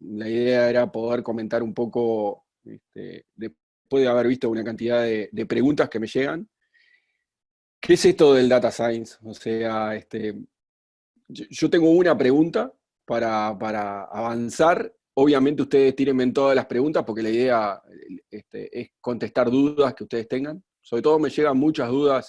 la idea era poder comentar un poco, después de haber visto una cantidad de preguntas que me llegan. ¿Qué es esto del data science? O sea, yo tengo una pregunta para avanzar. Obviamente ustedes tírenme en todas las preguntas porque la idea es contestar dudas que ustedes tengan. Sobre todo me llegan muchas dudas,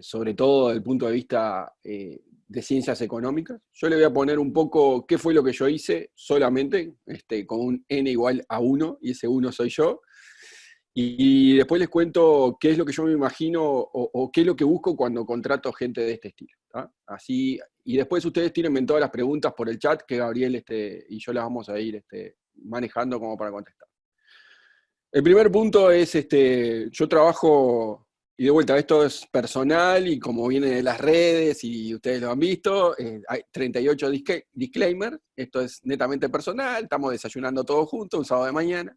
sobre todo desde el punto de vista de ciencias económicas. Yo le voy a poner un poco qué fue lo que yo hice solamente, con un n igual a 1, y ese 1 soy yo. Y después les cuento qué es lo que yo me imagino o qué es lo que busco cuando contrato gente de este estilo. ¿Tá? Así, y después ustedes tírenme todas las preguntas por el chat que Gabriel y yo las vamos a ir manejando como para contestar. El primer punto es, yo trabajo, y de vuelta, esto es personal y como viene de las redes y ustedes lo han visto, hay 38 disclaimers, esto es netamente personal, estamos desayunando todos juntos un sábado de mañana.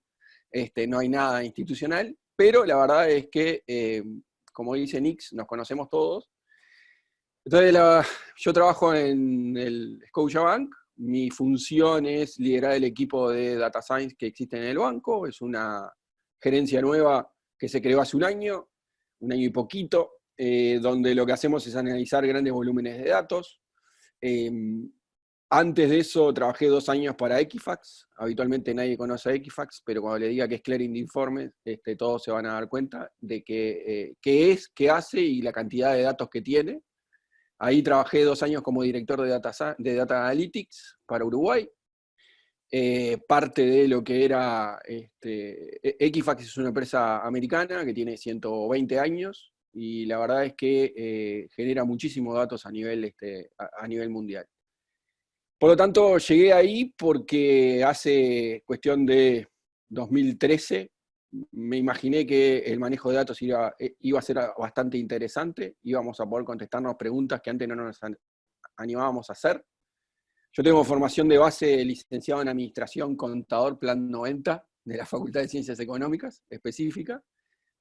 No hay nada institucional, pero la verdad es que, como dice Nix, nos conocemos todos. Entonces, yo trabajo en el Scotiabank, mi función es liderar el equipo de Data Science que existe en el banco, es una gerencia nueva que se creó hace un año y poquito, donde lo que hacemos es analizar grandes volúmenes de datos. Antes de eso trabajé 2 años para Equifax. Habitualmente nadie conoce a Equifax, pero cuando le diga que es clearing de informes, todos se van a dar cuenta de qué es, qué hace y la cantidad de datos que tiene. Ahí trabajé 2 años como director de Data Analytics para Uruguay. Parte de lo que era... Equifax es una empresa americana que tiene 120 años y la verdad es que genera muchísimos datos a nivel mundial. Por lo tanto, llegué ahí porque hace cuestión de 2013 me imaginé que el manejo de datos iba a ser bastante interesante, íbamos a poder contestarnos preguntas que antes no nos animábamos a hacer. Yo tengo formación de base licenciado en Administración, Contador, Plan 90, de la Facultad de Ciencias Económicas, específica.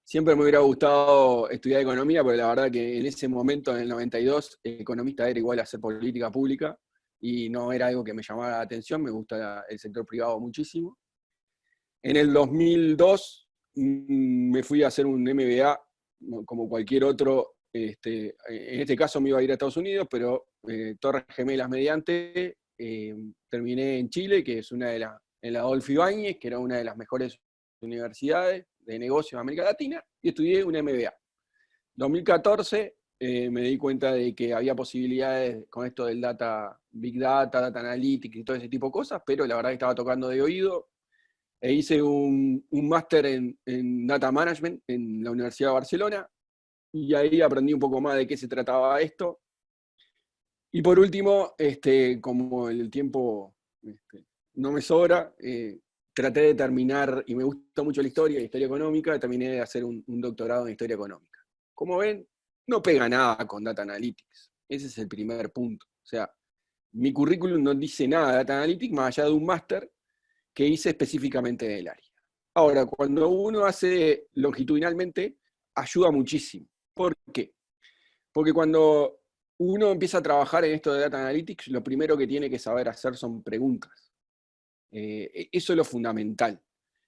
Siempre me hubiera gustado estudiar economía, pero la verdad que en ese momento, en el 92, economista era igual a hacer política pública, y no era algo que me llamara la atención, me gusta el sector privado muchísimo. En el 2002 me fui a hacer un MBA, como cualquier otro, en este caso me iba a ir a Estados Unidos, pero Torres Gemelas mediante, terminé en Chile, que es en la Adolfo Ibáñez, que era una de las mejores universidades de negocios de América Latina, y estudié un MBA. 2014 me di cuenta de que había posibilidades con esto del Big Data, Data Analytics y todo ese tipo de cosas, pero la verdad que estaba tocando de oído, e hice un máster en Data Management en la Universidad de Barcelona, y ahí aprendí un poco más de qué se trataba esto. Y por último, como el tiempo no me sobra, traté de terminar, y me gusta mucho la historia económica, terminé de hacer un doctorado en historia económica. Como ven, no pega nada con Data Analytics. Ese es el primer punto. O sea, mi currículum no dice nada de Data Analytics más allá de un máster que hice específicamente del área. Ahora, cuando uno hace longitudinalmente, ayuda muchísimo. ¿Por qué? Porque cuando uno empieza a trabajar en esto de Data Analytics, lo primero que tiene que saber hacer son preguntas. Eso es lo fundamental.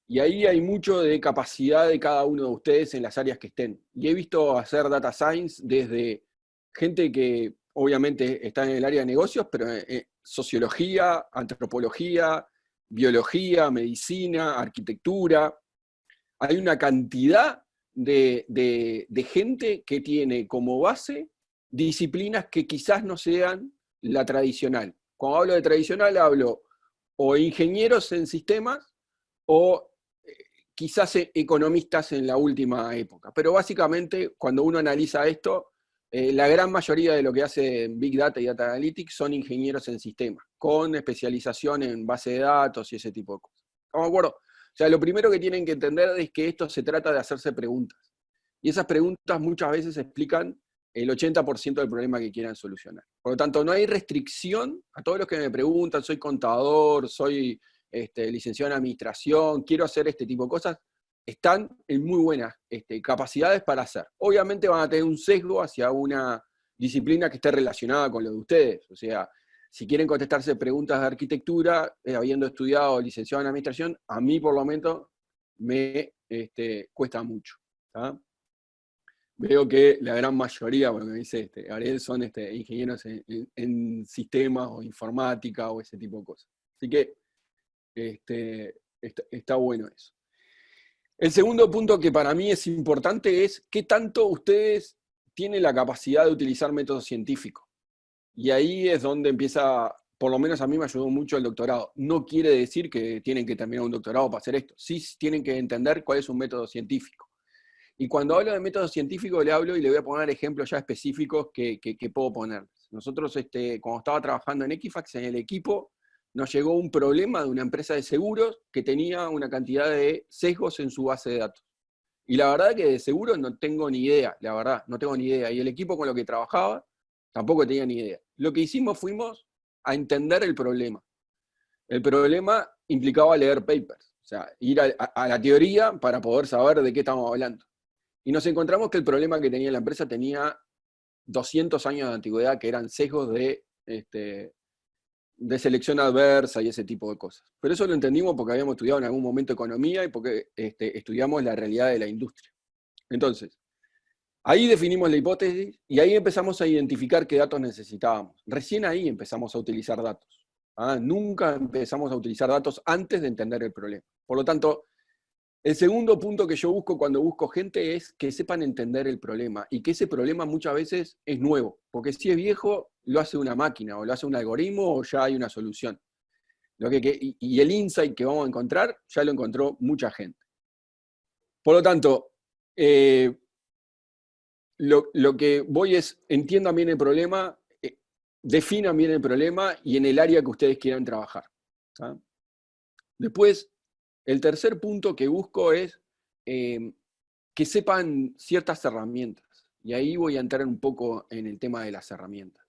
Y ahí hay mucho de capacidad de cada uno de ustedes en las áreas que estén. Y he visto hacer Data Science desde gente que obviamente está en el área de negocios, pero sociología, antropología, biología, medicina, arquitectura. Hay una cantidad de gente que tiene como base disciplinas que quizás no sean la tradicional. Cuando hablo de tradicional, hablo o ingenieros en sistemas o quizás economistas en la última época. Pero básicamente, cuando uno analiza esto, la gran mayoría de lo que hace Big Data y Data Analytics son ingenieros en sistemas, con especialización en base de datos y ese tipo de cosas. ¿Estamos de acuerdo? O sea, lo primero que tienen que entender es que esto se trata de hacerse preguntas. Y esas preguntas muchas veces explican el 80% del problema que quieran solucionar. Por lo tanto, no hay restricción a todos los que me preguntan, soy contador, soy licenciado en administración, quiero hacer este tipo de cosas, están en muy buenas capacidades para hacer. Obviamente van a tener un sesgo hacia una disciplina que esté relacionada con lo de ustedes. O sea, si quieren contestarse preguntas de arquitectura, habiendo estudiado licenciado en administración, a mí por lo menos me cuesta mucho. ¿Tá? Veo que la gran mayoría, bueno, me dice Ariel, son ingenieros en sistemas o informática o ese tipo de cosas. Así que está bueno eso. El segundo punto que para mí es importante es qué tanto ustedes tienen la capacidad de utilizar métodos científicos. Y ahí es donde empieza, por lo menos a mí me ayudó mucho el doctorado. No quiere decir que tienen que terminar un doctorado para hacer esto. Sí tienen que entender cuál es un método científico. Y cuando hablo de método científico le hablo y le voy a poner ejemplos ya específicos que puedo poner. Nosotros, cuando estaba trabajando en Equifax, en el equipo, nos llegó un problema de una empresa de seguros que tenía una cantidad de sesgos en su base de datos. Y la verdad que de seguros no tengo ni idea, la verdad, no tengo ni idea. Y el equipo con lo que trabajaba tampoco tenía ni idea. Lo que hicimos fuimos a entender el problema. El problema implicaba leer papers, o sea, ir a la teoría para poder saber de qué estamos hablando. Y nos encontramos que el problema que tenía la empresa tenía 200 años de antigüedad, que eran sesgos de selección adversa y ese tipo de cosas. Pero eso lo entendimos porque habíamos estudiado en algún momento economía y porque estudiamos la realidad de la industria. Entonces, ahí definimos la hipótesis y ahí empezamos a identificar qué datos necesitábamos. Recién ahí empezamos a utilizar datos. Nunca empezamos a utilizar datos antes de entender el problema. Por lo tanto, el segundo punto que yo busco cuando busco gente es que sepan entender el problema y que ese problema muchas veces es nuevo, porque si es viejo lo hace una máquina o lo hace un algoritmo o ya hay una solución. Y el insight que vamos a encontrar ya lo encontró mucha gente. Por lo tanto, lo que voy es, entiendan bien el problema, definan bien el problema y en el área que ustedes quieran trabajar. ¿Tá? Después, el tercer punto que busco es que sepan ciertas herramientas. Y ahí voy a entrar un poco en el tema de las herramientas.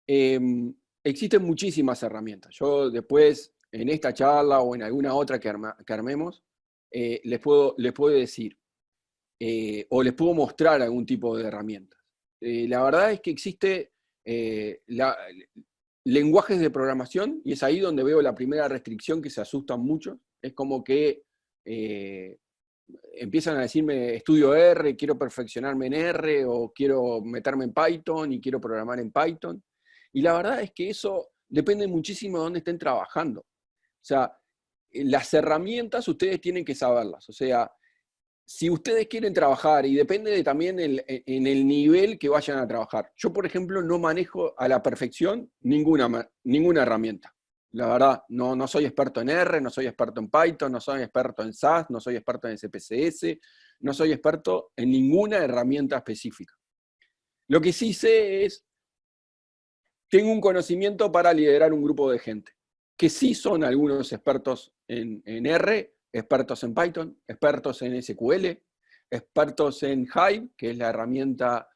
Existen muchísimas herramientas. Yo después, en esta charla o en alguna otra que armemos, les puedo decir, o les puedo mostrar algún tipo de herramientas. La verdad es que existe lenguajes de programación, y es ahí donde veo la primera restricción que se asustan mucho. Es como que empiezan a decirme, estudio R, quiero perfeccionarme en R, o quiero meterme en Python, y quiero programar en Python. Y la verdad es que eso depende muchísimo de dónde estén trabajando. O sea, las herramientas ustedes tienen que saberlas. O sea, si ustedes quieren trabajar, y depende también en el nivel que vayan a trabajar. Yo, por ejemplo, no manejo a la perfección ninguna herramienta. La verdad, no soy experto en R, no soy experto en Python, no soy experto en SAS, no soy experto en SPSS, no soy experto en ninguna herramienta específica. Lo que sí sé es, tengo un conocimiento para liderar un grupo de gente, que sí son algunos expertos en R, expertos en Python, expertos en SQL, expertos en Hive, que es la herramienta,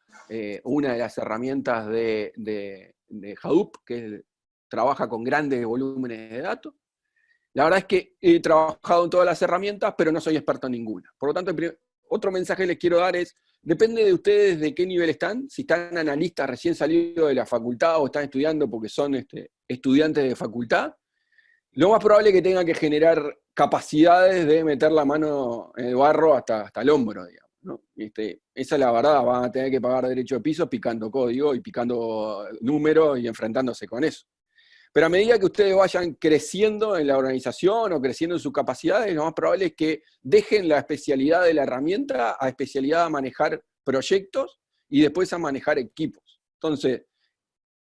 una de las herramientas de Hadoop, que trabaja con grandes volúmenes de datos. La verdad es que he trabajado en todas las herramientas, pero no soy experto en ninguna. Por lo tanto, otro mensaje que les quiero dar es, depende de ustedes de qué nivel están, si están analistas recién salidos de la facultad o están estudiando porque son estudiantes de facultad, lo más probable es que tengan que generar capacidades de meter la mano en el barro hasta el hombro, digamos, ¿no? Esa es la verdad, van a tener que pagar derecho de piso picando código y picando números y enfrentándose con eso. Pero a medida que ustedes vayan creciendo en la organización o creciendo en sus capacidades, lo más probable es que dejen la especialidad de la herramienta a especialidad a manejar proyectos y después a manejar equipos. Entonces,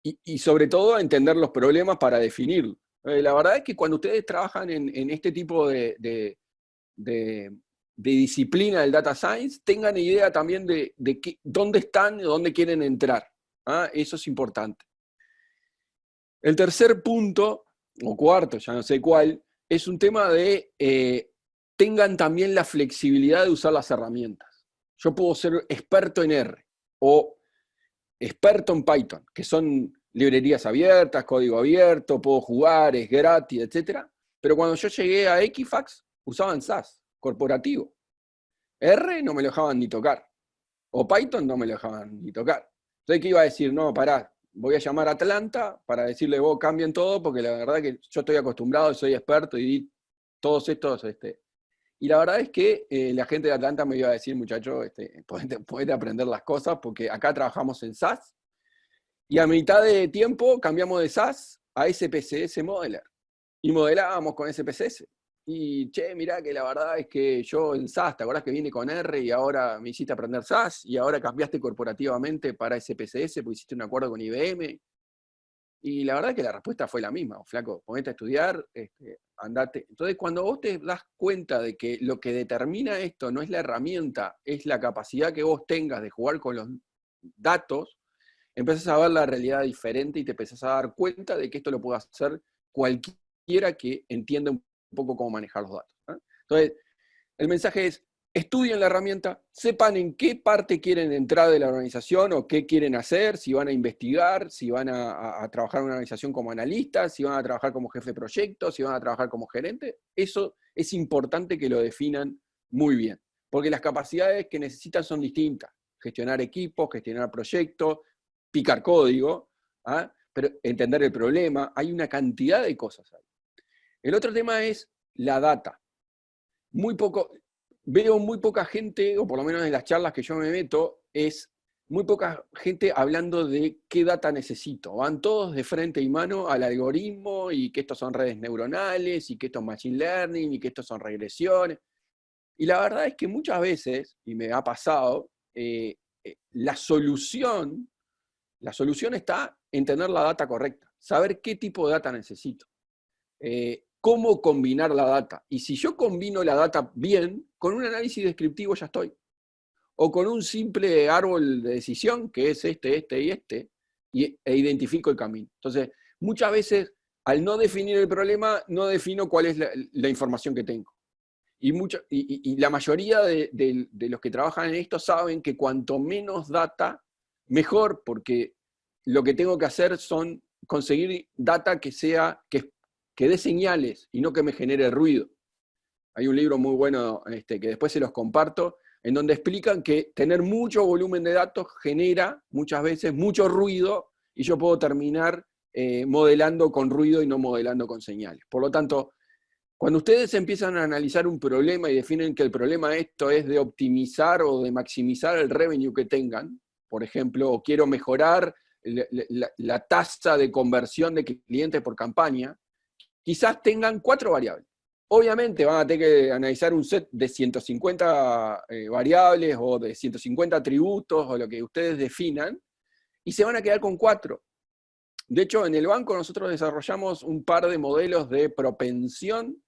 y sobre todo a entender los problemas para definirlos. La verdad es que cuando ustedes trabajan en este tipo de disciplina del data science, tengan idea también de dónde están y dónde quieren entrar. Eso es importante. El tercer punto, o cuarto, ya no sé cuál, es un tema de tengan también la flexibilidad de usar las herramientas. Yo puedo ser experto en R o experto en Python, que son librerías abiertas, código abierto, puedo jugar, es gratis, etc. Pero cuando yo llegué a Equifax, usaban SAS, corporativo. R no me lo dejaban ni tocar. O Python no me lo dejaban ni tocar. Entonces, ¿qué iba a decir? No, pará, voy a llamar a Atlanta para decirle, vos cambien todo, porque la verdad que yo estoy acostumbrado, soy experto y di todos estos... Y la verdad es que la gente de Atlanta me iba a decir, muchacho, podés aprender las cosas, porque acá trabajamos en SaaS, y a mitad de tiempo cambiamos de SaaS a SPSS Modeler. Y modelábamos con SPSS. Y, che, mirá que la verdad es que yo en SaaS, ¿te acordás que vine con R y ahora me hiciste aprender SaaS? Y ahora cambiaste corporativamente para SPSS porque hiciste un acuerdo con IBM. Y la verdad es que la respuesta fue la misma, flaco, ponete a estudiar, andate. Entonces, cuando vos te das cuenta de que lo que determina esto no es la herramienta, es la capacidad que vos tengas de jugar con los datos, empezás a ver la realidad diferente y te empezás a dar cuenta de que esto lo puede hacer cualquiera que entienda un poco cómo manejar los datos, ¿no? Entonces, el mensaje es, estudien la herramienta, sepan en qué parte quieren entrar de la organización o qué quieren hacer, si van a investigar, si van a trabajar en una organización como analistas, si van a trabajar como jefe de proyecto, si van a trabajar como gerente. Eso es importante que lo definan muy bien, porque las capacidades que necesitan son distintas. Gestionar equipos, gestionar proyectos, picar código, ¿ah? Pero entender el problema, hay una cantidad de cosas ahí. El otro tema es la data. Veo muy poca gente, o por lo menos en las charlas que yo me meto, es muy poca gente hablando de qué data necesito. Van todos de frente y mano al algoritmo, y que estos son redes neuronales, y que esto es machine learning, y que estos son regresiones. Y la verdad es que muchas veces, y me ha pasado, la solución está en tener la data correcta, saber qué tipo de data necesito, cómo combinar la data. Y si yo combino la data bien, con un análisis descriptivo ya estoy. O con un simple árbol de decisión, que es este y este, e identifico el camino. Entonces, muchas veces, al no definir el problema, no defino cuál es la información que tengo. Y la mayoría de los que trabajan en esto saben que cuanto menos data, mejor, porque lo que tengo que hacer son conseguir data que dé señales y no que me genere ruido. Hay un libro muy bueno que después se los comparto, en donde explican que tener mucho volumen de datos genera muchas veces mucho ruido y yo puedo terminar modelando con ruido y no modelando con señales. Por lo tanto, cuando ustedes empiezan a analizar un problema y definen que el problema esto es de optimizar o de maximizar el revenue que tengan, por ejemplo, o quiero mejorar la tasa de conversión de clientes por campaña, quizás tengan 4 variables. Obviamente van a tener que analizar un set de 150 variables o de 150 atributos o lo que ustedes definan, y se van a quedar con 4. De hecho, en el banco nosotros desarrollamos un par de modelos de propensión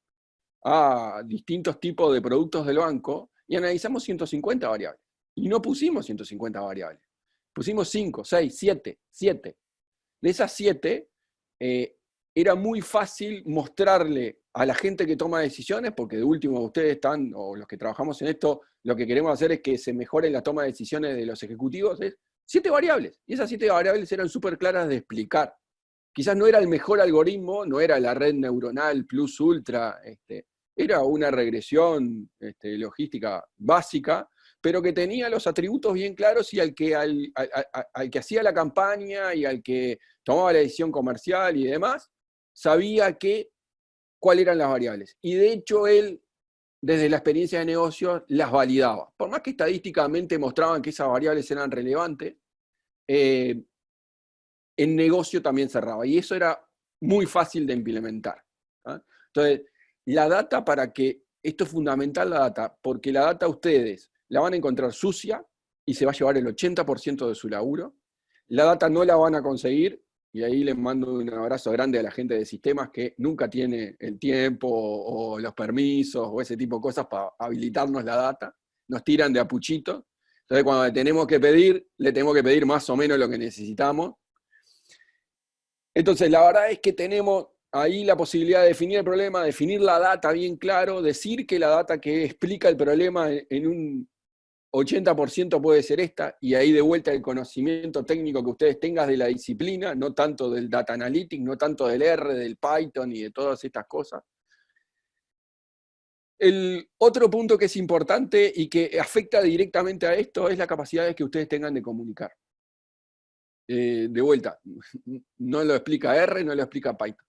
a distintos tipos de productos del banco y analizamos 150 variables. Y no pusimos 150 variables. Pusimos 5, 6, 7. De esas 7, era muy fácil mostrarle a la gente que toma decisiones, porque de último ustedes están, o los que trabajamos en esto, lo que queremos hacer es que se mejore la toma de decisiones de los ejecutivos, es 7 variables. Y esas 7 variables eran súper claras de explicar. Quizás no era el mejor algoritmo, no era la red neuronal plus ultra, era una regresión logística básica, pero que tenía los atributos bien claros y al que hacía la campaña y al que tomaba la decisión comercial y demás, sabía cuáles eran las variables. Y de hecho él, desde la experiencia de negocios, las validaba. Por más que estadísticamente mostraban que esas variables eran relevantes, en negocio también cerraba. Y eso era muy fácil de implementar, ¿ah? Entonces, la data esto es fundamental la data, porque la data ustedes la van a encontrar sucia y se va a llevar el 80% de su laburo. La data no la van a conseguir, y ahí les mando un abrazo grande a la gente de sistemas que nunca tiene el tiempo o los permisos o ese tipo de cosas para habilitarnos la data. Nos tiran de apuchito. Entonces, cuando le tenemos que pedir más o menos lo que necesitamos. Entonces, la verdad es que tenemos ahí la posibilidad de definir el problema, definir la data bien claro, decir que la data que explica el problema en un 80% puede ser esta, y ahí de vuelta el conocimiento técnico que ustedes tengan de la disciplina, no tanto del data analytics, no tanto del R, del Python y de todas estas cosas. El otro punto que es importante y que afecta directamente a esto es la capacidad que ustedes tengan de comunicar. de vuelta, no lo explica R, no lo explica Python.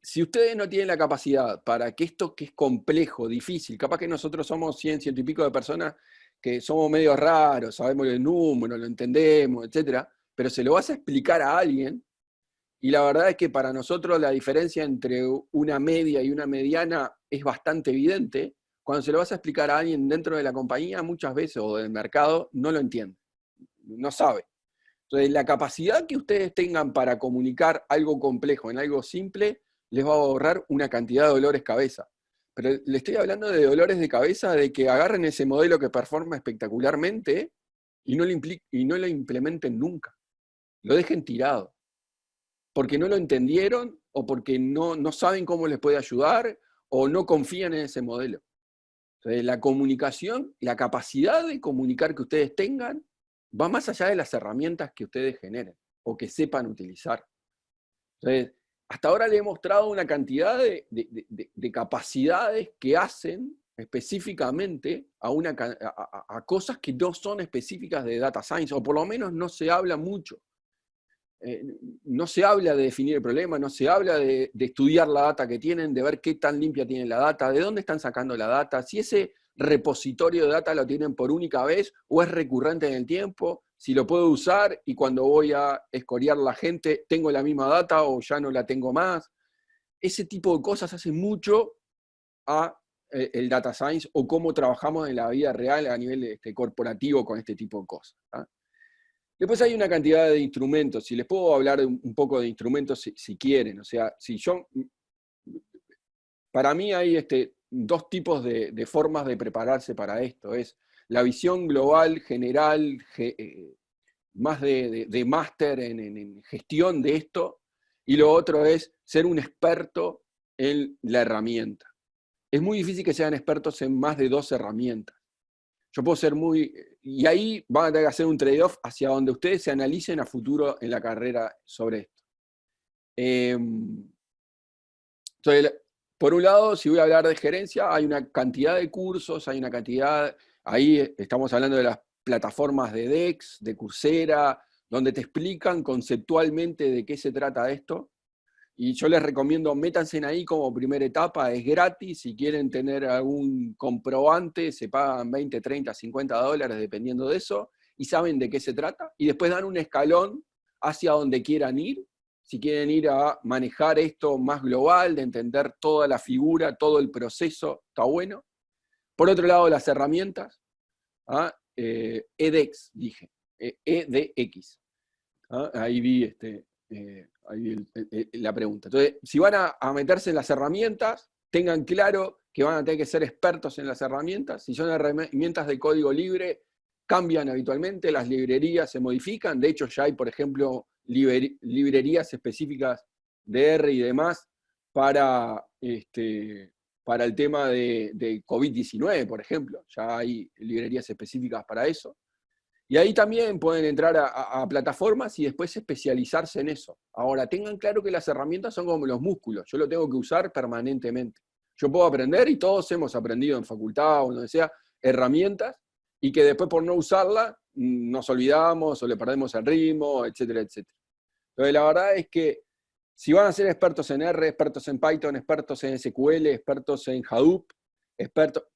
Si ustedes no tienen la capacidad para que esto que es complejo, difícil, capaz que nosotros somos 100, ciento y pico de personas que somos medio raros, sabemos el número, lo entendemos, etcétera, pero se lo vas a explicar a alguien, y la verdad es que para nosotros la diferencia entre una media y una mediana es bastante evidente. Cuando se lo vas a explicar a alguien dentro de la compañía, muchas veces, o del mercado, no lo entiende, no sabe. Entonces, la capacidad que ustedes tengan para comunicar algo complejo en algo simple, les va a ahorrar una cantidad de dolores de cabeza. Pero le estoy hablando de dolores de cabeza de que agarren ese modelo que performa espectacularmente y no lo implementen nunca. Lo dejen tirado. Porque no lo entendieron, o porque no saben cómo les puede ayudar, o no confían en ese modelo. Entonces, la comunicación, la capacidad de comunicar que ustedes tengan, va más allá de las herramientas que ustedes generen, o que sepan utilizar. Entonces, hasta ahora le he mostrado una cantidad de capacidades que hacen específicamente a cosas que no son específicas de data science, o por lo menos no se habla mucho. No se habla de definir el problema, no se habla de estudiar la data que tienen, de ver qué tan limpia tienen la data, de dónde están sacando la data, si ese repositorio de data lo tienen por única vez o es recurrente en el tiempo, si lo puedo usar y cuando voy a escorear la gente tengo la misma data o ya no la tengo más. Ese tipo de cosas hace mucho a el data science o cómo trabajamos en la vida real a nivel corporativo con este tipo de cosas. ¿Ah? Después hay una cantidad de instrumentos, si les puedo hablar un poco de instrumentos si quieren, o sea, para mí hay dos tipos de formas de prepararse para esto, es la visión global, general, más de máster en gestión de esto, y lo otro es ser un experto en la herramienta. Es muy difícil que sean expertos en más de 2 herramientas. Yo puedo ser y ahí van a tener que hacer un trade-off hacia donde ustedes se analicen a futuro en la carrera sobre esto. Entonces, por un lado, si voy a hablar de gerencia, hay una cantidad de cursos, hay una cantidad, ahí estamos hablando de las plataformas de Dex, de Coursera, donde te explican conceptualmente de qué se trata esto. Y yo les recomiendo, métanse en ahí como primera etapa, es gratis, si quieren tener algún comprobante, se pagan 20, 30, 50 dólares dependiendo de eso, y saben de qué se trata, y después dan un escalón hacia donde quieran ir, si quieren ir a manejar esto más global, de entender toda la figura, todo el proceso, está bueno. Por otro lado, las herramientas, ¿ah? EDX, dije, EDX. ¿Ah? Ahí vi la pregunta. Entonces, si van a meterse en las herramientas, tengan claro que van a tener que ser expertos en las herramientas. Si son herramientas de código libre, cambian habitualmente, las librerías se modifican. De hecho, ya hay, por ejemplo, librerías específicas de R y demás para el tema de COVID-19, por ejemplo. Ya hay librerías específicas para eso. Y ahí también pueden entrar a plataformas y después especializarse en eso. Ahora, tengan claro que las herramientas son como los músculos, yo lo tengo que usar permanentemente. Yo puedo aprender, y todos hemos aprendido en facultad o donde sea, herramientas, y que después por no usarla nos olvidamos o le perdemos el ritmo, etcétera, etcétera. Entonces, la verdad es que si van a ser expertos en R, expertos en Python, expertos en SQL, expertos en Hadoop,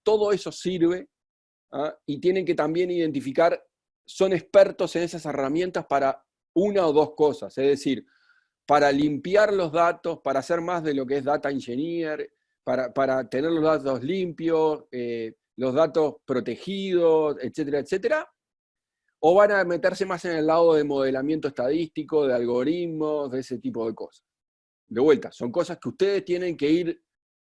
todo eso sirve, ¿ah? Y tienen que también identificar, son expertos en esas herramientas para una o dos cosas, es decir, para limpiar los datos, para hacer más de lo que es data engineer, para tener los datos limpios, los datos protegidos, etcétera, etcétera, o van a meterse más en el lado de modelamiento estadístico, de algoritmos, de ese tipo de cosas. De vuelta, son cosas que ustedes tienen que ir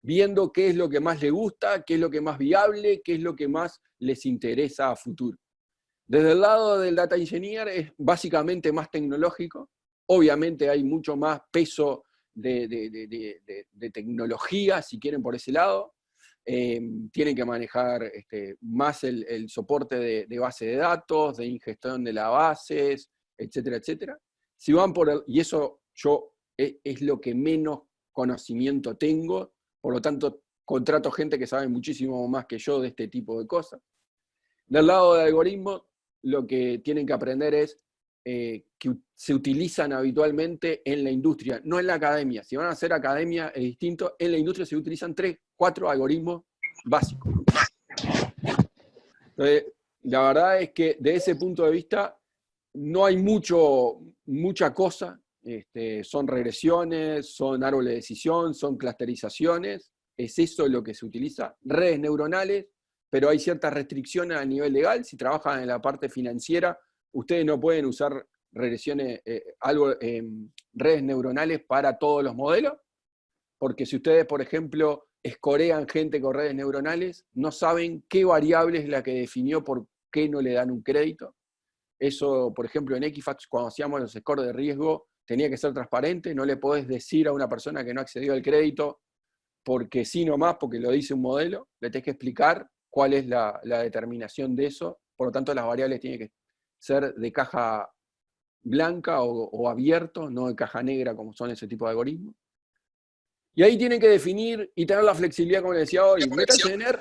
viendo qué es lo que más les gusta, qué es lo que más viable, qué es lo que más les interesa a futuro. Desde el lado del data engineer es básicamente más tecnológico. Obviamente hay mucho más peso de tecnología, si quieren, por ese lado. Tienen que manejar más el soporte de base de datos, de ingestión de las bases, etcétera, etcétera. Si van y eso es lo que menos conocimiento tengo, por lo tanto contrato gente que sabe muchísimo más que yo de este tipo de cosas. Del lado de algoritmos, lo que tienen que aprender es que se utilizan habitualmente en la industria, no en la academia. Si van a hacer academia es distinto, en la industria se utilizan 3, 4 algoritmos básicos. Entonces, la verdad es que de ese punto de vista no hay mucha cosa. Son regresiones, son árboles de decisión, son clusterizaciones. Es eso lo que se utiliza. Redes neuronales, pero hay ciertas restricciones a nivel legal. Si trabajan en la parte financiera, ustedes no pueden usar regresiones, redes neuronales para todos los modelos, porque si ustedes, por ejemplo, escorean gente con redes neuronales, no saben qué variable es la que definió por qué no le dan un crédito. Eso, por ejemplo, en Equifax, cuando hacíamos los scores de riesgo, tenía que ser transparente, no le podés decir a una persona que no accedió al crédito porque sí nomás, porque lo dice un modelo, le tenés que explicar cuál es la determinación de eso, por lo tanto las variables tienen que ser de caja blanca o abierto, no de caja negra como son ese tipo de algoritmos. Y ahí tienen que definir y tener la flexibilidad, como les decía hoy, métanse en R,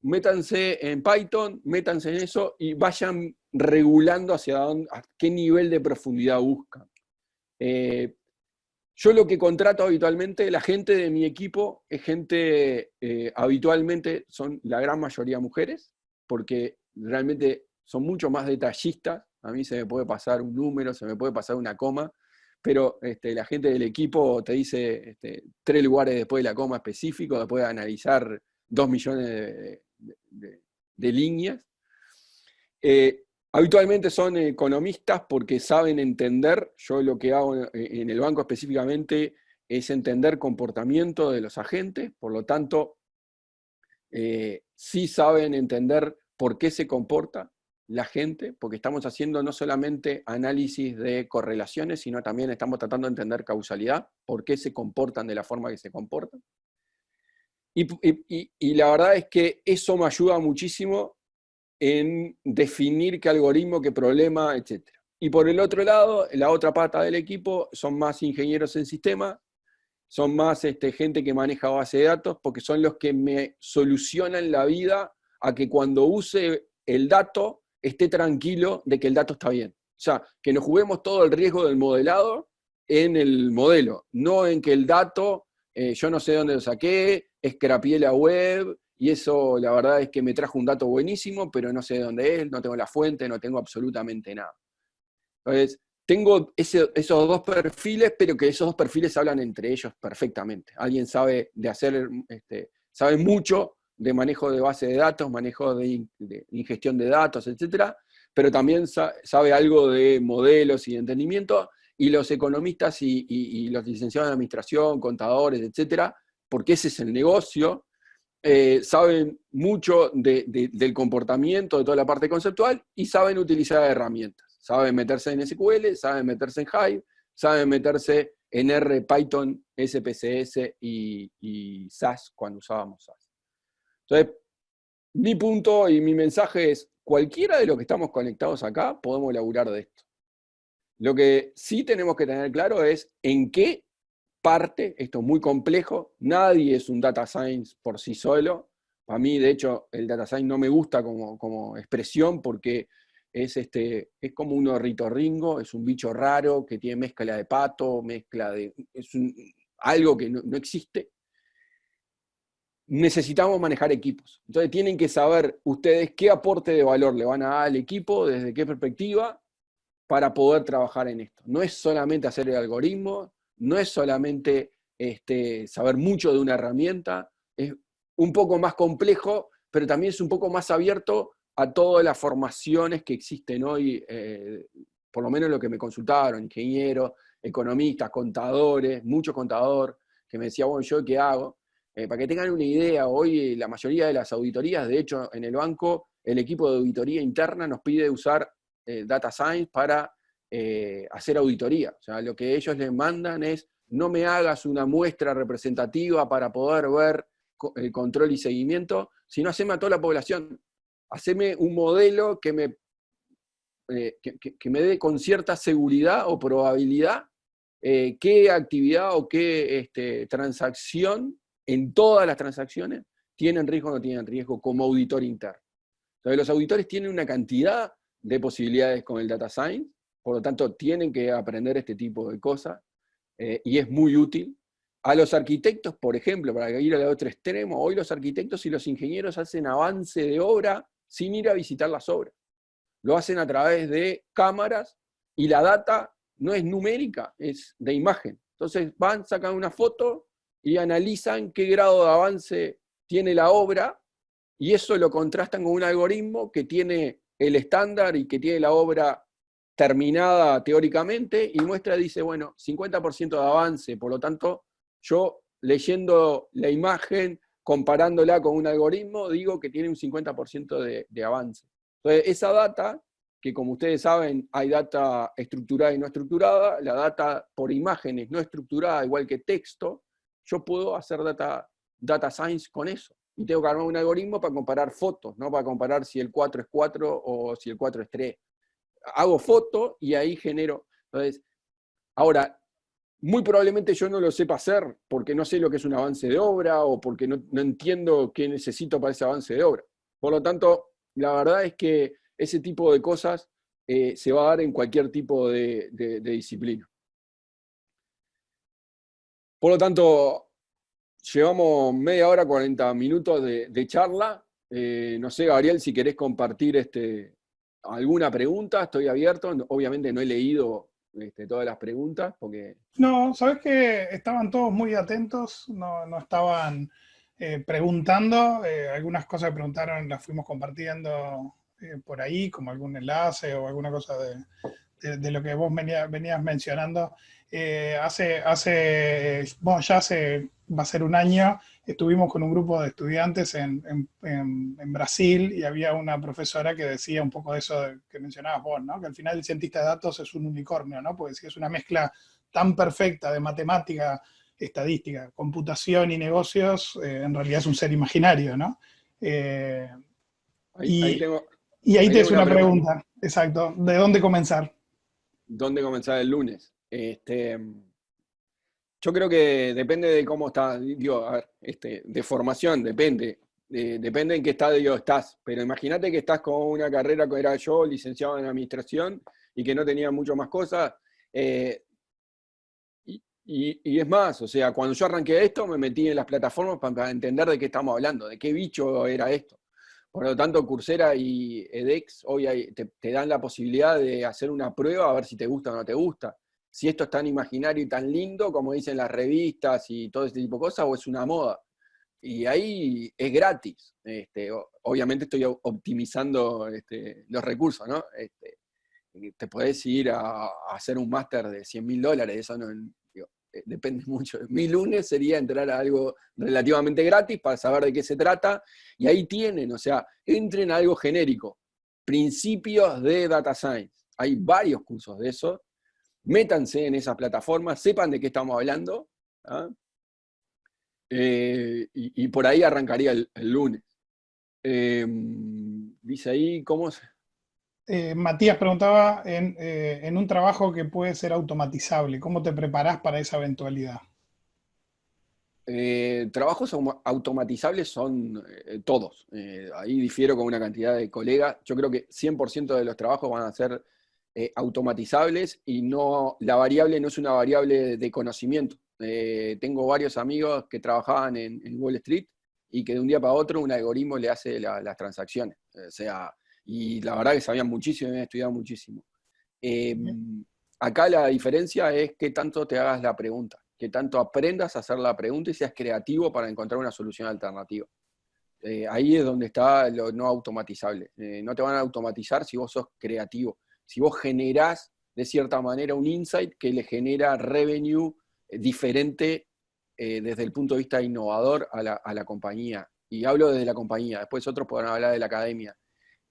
métanse en Python, métanse en eso y vayan regulando hacia dónde, a qué nivel de profundidad buscan. Yo lo que contrato habitualmente, la gente de mi equipo es gente, habitualmente son la gran mayoría mujeres, porque realmente son mucho más detallistas. A mí se me puede pasar un número, se me puede pasar una coma, pero la gente del equipo te dice 3 lugares después de la coma específico, después de analizar 2 millones de líneas. Habitualmente son economistas porque saben entender. Yo lo que hago en el banco específicamente es entender comportamiento de los agentes, por lo tanto, sí saben entender por qué se comporta la gente, porque estamos haciendo no solamente análisis de correlaciones, sino también estamos tratando de entender causalidad, por qué se comportan de la forma que se comportan. Y la verdad es que eso me ayuda muchísimo en definir qué algoritmo, qué problema, etc. Y por el otro lado, la otra pata del equipo son más ingenieros en sistema, son más gente que maneja base de datos, porque son los que me solucionan la vida a que cuando use el dato esté tranquilo de que el dato está bien. O sea, que nos juguemos todo el riesgo del modelado en el modelo, no en que el dato, yo no sé dónde lo saqué, scrapeé la web, y eso la verdad es que me trajo un dato buenísimo, pero no sé de dónde es, no tengo la fuente, no tengo absolutamente nada. Entonces, tengo esos 2 perfiles, pero que esos 2 perfiles hablan entre ellos perfectamente. Alguien sabe de hacer, sabe mucho de manejo de base de datos, manejo de ingestión de datos, etc., pero también sabe algo de modelos y de entendimiento, y los economistas y los licenciados en administración, contadores, etc., porque ese es el negocio, saben mucho del comportamiento, de toda la parte conceptual, y saben utilizar herramientas. Saben meterse en SQL, saben meterse en Hive, saben meterse en R, Python, SPSS y SAS, cuando usábamos SAS. Entonces, mi punto y mi mensaje es, cualquiera de los que estamos conectados acá podemos laburar de esto. Lo que sí tenemos que tener claro es en qué parte, esto es muy complejo, nadie es un data science por sí solo. A mí, de hecho, el data science no me gusta como expresión porque es como un ornitorrinco, es un bicho raro que tiene mezcla de pato, algo que no existe. Necesitamos manejar equipos. Entonces tienen que saber ustedes qué aporte de valor le van a dar al equipo, desde qué perspectiva, para poder trabajar en esto. No es solamente hacer el algoritmo, no es solamente saber mucho de una herramienta, es un poco más complejo, pero también es un poco más abierto a todas las formaciones que existen hoy, por lo menos lo que me consultaron, ingenieros, economistas, contadores, mucho contador, que me decía, bueno, ¿yo qué hago? Para que tengan una idea, hoy la mayoría de las auditorías, de hecho, en el banco, el equipo de auditoría interna nos pide usar data science para hacer auditoría. O sea, lo que ellos les mandan es, no me hagas una muestra representativa para poder ver el control y seguimiento, sino haceme a toda la población. Haceme un modelo que me dé con cierta seguridad o probabilidad qué actividad o qué transacción en todas las transacciones tienen riesgo o no tienen riesgo como auditor interno. Entonces los auditores tienen una cantidad de posibilidades con el data science, por lo tanto tienen que aprender este tipo de cosas, y es muy útil. A los arquitectos, por ejemplo, para ir al otro extremo, hoy los arquitectos y los ingenieros hacen avance de obra sin ir a visitar las obras. Lo hacen a través de cámaras y la data no es numérica, es de imagen. Entonces van, sacan una foto y analizan qué grado de avance tiene la obra, y eso lo contrastan con un algoritmo que tiene el estándar y que tiene la obra terminada teóricamente, y muestra, dice, bueno, 50% de avance, por lo tanto, yo leyendo la imagen, comparándola con un algoritmo, digo que tiene un 50% de avance. Entonces, esa data, que como ustedes saben, hay data estructurada y no estructurada, la data por imágenes no estructurada, igual que texto, yo puedo hacer data science con eso. Y tengo que armar un algoritmo para comparar fotos, no para comparar si el 4 es 4 o si el 4 es 3. Hago foto y ahí genero. Entonces, ahora, muy probablemente yo no lo sepa hacer porque no sé lo que es un avance de obra o porque no entiendo qué necesito para ese avance de obra. Por lo tanto, la verdad es que ese tipo de cosas se va a dar en cualquier tipo de disciplina. Por lo tanto, llevamos media hora, 40 minutos de charla. No sé, Gabriel, si querés compartir alguna pregunta, estoy abierto. Obviamente no he leído todas las preguntas porque... No, sabes que estaban todos muy atentos, no estaban preguntando, algunas cosas que preguntaron las fuimos compartiendo por ahí, como algún enlace o alguna cosa de lo que vos venías mencionando. Bueno, va a ser un año, estuvimos con un grupo de estudiantes en Brasil, y había una profesora que decía un poco de eso que mencionabas vos, ¿no? Que al final el cientista de datos es un unicornio, ¿no? Porque si es una mezcla tan perfecta de matemática, estadística, computación y negocios, en realidad es un ser imaginario, ¿no? Ahí Y, tengo, y ahí ahí te tengo es una una pregunta. pregunta, exacto, ¿de dónde comenzar? ¿Dónde comenzar el lunes? Yo creo que depende de cómo estás, digo, a ver, de formación, depende. Depende en qué estadio estás. Pero imagínate que estás con una carrera que era yo, licenciado en administración, y que no tenía mucho más cosas. Y es más, o sea, cuando yo arranqué esto, me metí en las plataformas para entender de qué estamos hablando, de qué bicho era esto. Por lo tanto, Coursera y edX hoy te dan la posibilidad de hacer una prueba a ver si te gusta o no te gusta. Si esto es tan imaginario y tan lindo como dicen las revistas y todo este tipo de cosas, o es una moda. Y ahí es gratis. Obviamente estoy optimizando los recursos, ¿no? Te podés ir a hacer un máster de $100.000, eso no, digo, depende mucho. Mi lunes sería entrar a algo relativamente gratis para saber de qué se trata, y ahí tienen, o sea, entren a algo genérico, principios de data science. Hay varios cursos de eso, métanse en esas plataformas, sepan de qué estamos hablando, ¿ah? Y por ahí arrancaría el lunes. Dice ahí, ¿cómo se...? Matías preguntaba en un trabajo que puede ser automatizable, ¿cómo te preparás para esa eventualidad? Trabajos automatizables son todos. Ahí difiero con una cantidad de colegas. Yo creo que 100% de los trabajos van a ser automatizables, y no, la variable no es una variable de conocimiento. Tengo varios amigos que trabajaban en Wall Street y que de un día para otro un algoritmo le hace las transacciones. O sea, y la verdad que sabían muchísimo y habían estudiado muchísimo. Eh, Acá la diferencia es qué tanto te hagas la pregunta, qué tanto aprendas a hacer la pregunta y seas creativo para encontrar una solución alternativa. Ahí es donde está lo no automatizable. No te van a automatizar si vos sos creativo, si vos generás de cierta manera un insight que le genera revenue diferente desde el punto de vista innovador a la compañía. Y hablo desde la compañía, después otros podrán hablar de la academia.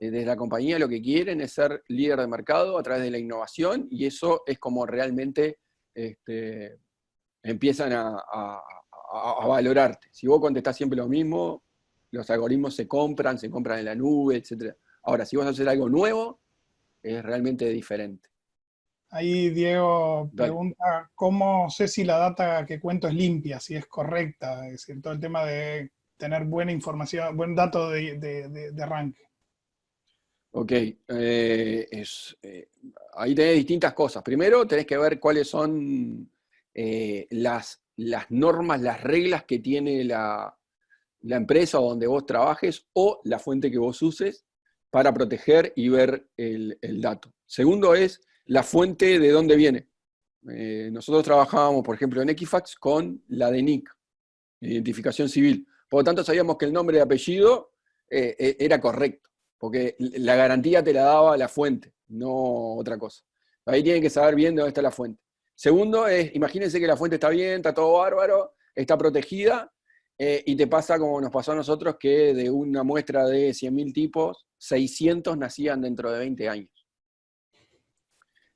Desde la compañía lo que quieren es ser líder de mercado a través de la innovación, y eso es como realmente empiezan a valorarte. Si vos contestás siempre lo mismo, los algoritmos se compran en la nube, etc. Ahora, si vos haces algo nuevo, es realmente diferente. Ahí Diego Dale. pregunta, ¿cómo sé si la data que cuento es limpia, si es correcta? Es decir, todo el tema de tener buena información, buen dato de arranque. Ok, ahí tenés distintas cosas. Primero tenés que ver cuáles son las normas, las reglas que tiene la empresa o donde vos trabajes o la fuente que vos uses para proteger y ver el dato. Segundo es la fuente de dónde viene. Nosotros trabajábamos, por ejemplo, en Equifax con la DNIC, identificación civil. Por lo tanto, sabíamos que el nombre y apellido era correcto, porque la garantía te la daba la fuente, no otra cosa. Ahí tienen que saber bien de dónde está la fuente. Segundo es, imagínense que la fuente está bien, está todo bárbaro, está protegida, y te pasa como nos pasó a nosotros, que de una muestra de 100.000 tipos, 600 nacían dentro de 20 años.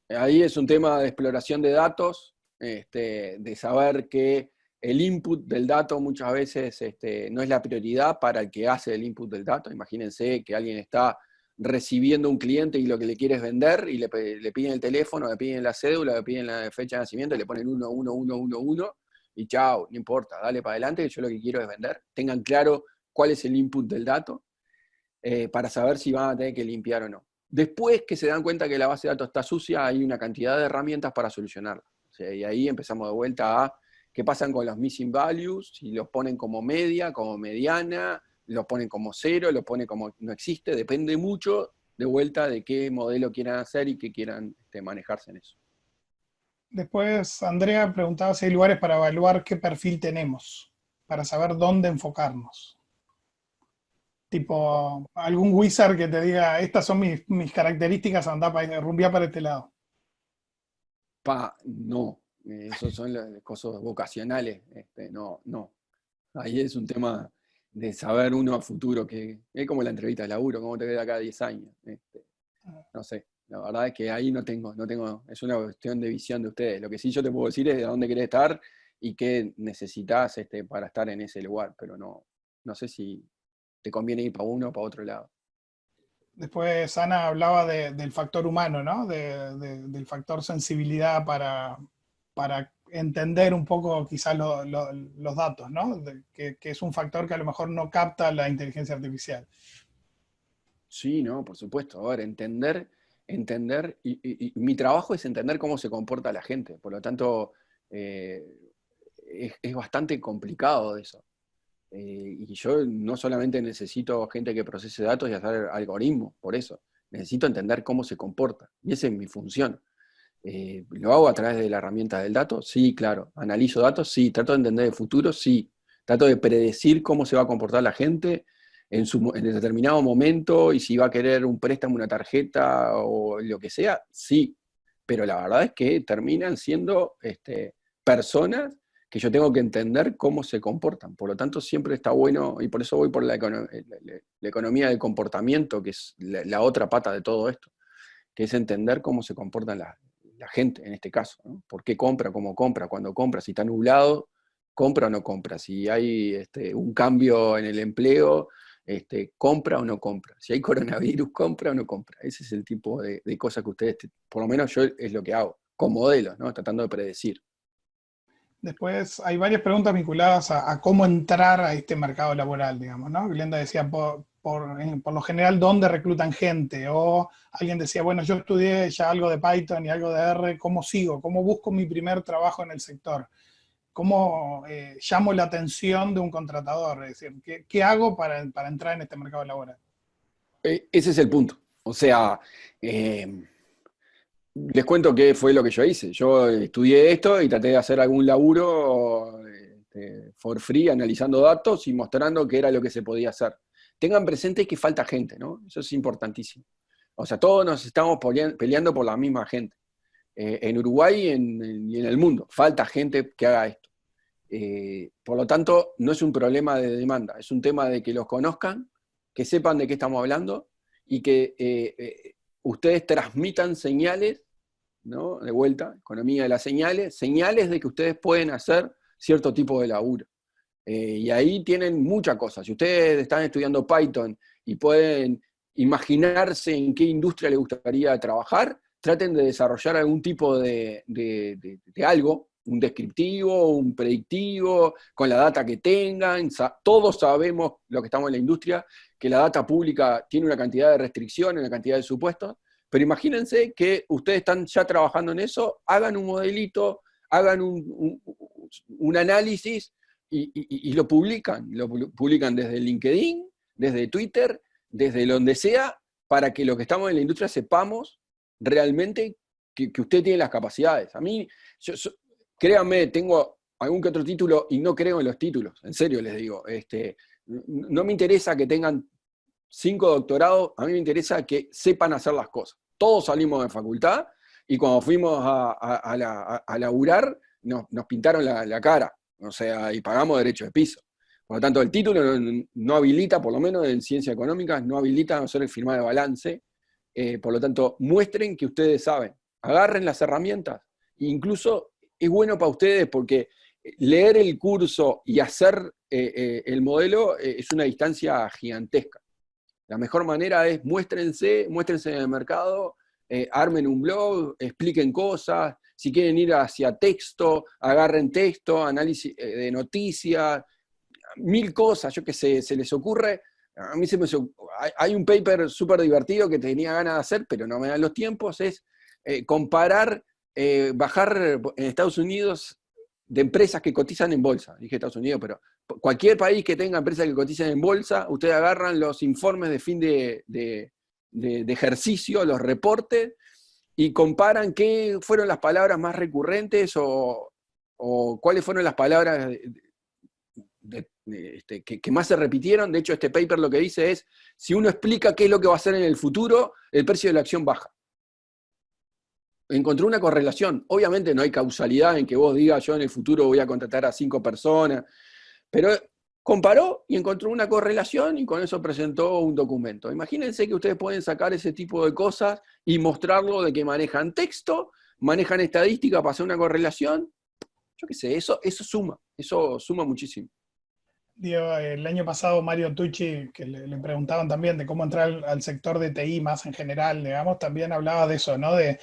Ahí es un tema de exploración de datos, de saber que el input del dato muchas veces no es la prioridad para el que hace el input del dato. Imagínense que alguien está recibiendo un cliente y lo que le quiere es vender, y le piden el teléfono, le piden la cédula, le piden la fecha de nacimiento, y le ponen 11111, y chao, no importa, dale para adelante, que yo lo que quiero es vender. Tengan claro cuál es el input del dato, para saber si van a tener que limpiar o no. Después que se dan cuenta que la base de datos está sucia, hay una cantidad de herramientas para solucionarla. O sea, y ahí empezamos de vuelta a qué pasan con los missing values, si los ponen como media, como mediana, los ponen como cero, los ponen como no existe, depende mucho de vuelta de qué modelo quieran hacer y qué quieran manejarse en eso. Después, Andrea preguntaba si hay lugares para evaluar qué perfil tenemos, para saber dónde enfocarnos. Tipo, algún wizard que te diga, estas son mis características, anda para rumbia para este lado. No, esos son las cosas vocacionales, no, no. Ahí es un tema de saber uno a futuro, que es como la entrevista de laburo, cómo te ves de acá a 10 años. No sé, la verdad es que ahí no tengo, es una cuestión de visión de ustedes. Lo que sí yo te puedo decir es de dónde querés estar y qué necesitas para estar en ese lugar, pero no sé si te conviene ir para uno o para otro lado. Después Ana hablaba del factor humano, ¿no? Del factor sensibilidad para entender un poco quizás los datos, ¿no? Que es un factor que a lo mejor no capta la inteligencia artificial. Sí, no, por supuesto. A ver, entender, y mi trabajo es entender cómo se comporta la gente. Por lo tanto, es bastante complicado eso. Y yo no solamente necesito gente que procese datos y hacer algoritmos, por eso. Necesito entender cómo se comporta. Y esa es mi función. ¿Lo hago a través de la herramienta del dato? Sí, claro. ¿Analizo datos? Sí. ¿Trato de entender el futuro? Sí. ¿Trato de predecir cómo se va a comportar la gente en determinado momento y si va a querer un préstamo, una tarjeta o lo que sea? Sí. Pero la verdad es que terminan siendo personas que yo tengo que entender cómo se comportan. Por lo tanto, siempre está bueno, y por eso voy por la economía del comportamiento, que es la otra pata de todo esto, que es entender cómo se comportan la gente en este caso, ¿no? ¿Por qué compra, cómo compra, cuándo compra, si está nublado, compra o no compra, si hay un cambio en el empleo, compra o no compra, si hay coronavirus, compra o no compra. Ese es el tipo de cosas que ustedes, por lo menos yo es lo que hago, con modelos, ¿no? Tratando de predecir. Después hay varias preguntas vinculadas a cómo entrar a este mercado laboral, digamos, ¿no? Glenda decía, por lo general, ¿dónde reclutan gente? O alguien decía, bueno, yo estudié ya algo de Python y algo de R, ¿cómo sigo? ¿Cómo busco mi primer trabajo en el sector? ¿Cómo llamo la atención de un contratador? Es decir, ¿qué hago para entrar en este mercado laboral? Ese es el punto. O sea, les cuento qué fue lo que yo hice. Yo estudié esto y traté de hacer algún laburo for free, analizando datos y mostrando qué era lo que se podía hacer. Tengan presente que falta gente, ¿no? Eso es importantísimo. O sea, todos nos estamos peleando por la misma gente. En Uruguay y en el mundo. Falta gente que haga esto. Por lo tanto, no es un problema de demanda, es un tema de que los conozcan, que sepan de qué estamos hablando y que ustedes transmitan señales, ¿no? De vuelta, economía de las señales, señales de que ustedes pueden hacer cierto tipo de laburo. Y ahí tienen muchas cosas. Si ustedes están estudiando Python y pueden imaginarse en qué industria les gustaría trabajar, traten de desarrollar algún tipo de algo, un descriptivo, un predictivo, con la data que tengan. Todos sabemos, lo que estamos en la industria, que la data pública tiene una cantidad de restricciones, una cantidad de supuestos, pero imagínense que ustedes están ya trabajando en eso, hagan un modelito, hagan un análisis y lo publican desde LinkedIn, desde Twitter, desde donde sea, para que los que estamos en la industria sepamos realmente que usted tiene las capacidades. A mí, créanme, tengo algún que otro título y no creo en los títulos, en serio les digo. No me interesa que tengan 5 doctorados, a mí me interesa que sepan hacer las cosas. Todos salimos de facultad y cuando fuimos a laburar nos pintaron la cara, o sea, y pagamos derecho de piso. Por lo tanto, el título no habilita, por lo menos en ciencias económicas, no habilita a no ser el firmar de balance. Por lo tanto, muestren que ustedes saben. Agarren las herramientas. Incluso es bueno para ustedes porque leer el curso y hacer el modelo es una distancia gigantesca. La mejor manera es muéstrense en el mercado, armen un blog, expliquen cosas, si quieren ir hacia texto, agarren texto, análisis de noticias, 1000 cosas, yo qué sé, se les ocurre. A mí hay un paper súper divertido que tenía ganas de hacer, pero no me dan los tiempos, es comparar, bajar en Estados Unidos de empresas que cotizan en bolsa. Dije Estados Unidos, pero cualquier país que tenga empresas que cotizan en bolsa, ustedes agarran los informes de fin de ejercicio, los reportes, y comparan qué fueron las palabras más recurrentes o cuáles fueron las palabras que más se repitieron. De hecho, este paper lo que dice es, si uno explica qué es lo que va a hacer en el futuro, el precio de la acción baja. Encontró una correlación. Obviamente no hay causalidad en que vos digas, yo en el futuro voy a contratar a 5 personas, pero comparó y encontró una correlación y con eso presentó un documento. Imagínense que ustedes pueden sacar ese tipo de cosas y mostrarlo de que manejan texto, manejan estadística para hacer una correlación. Yo qué sé, eso suma muchísimo. Diego, el año pasado Mario Tucci, que le preguntaban también de cómo entrar al sector de TI más en general, digamos, también hablaba de eso, ¿no? De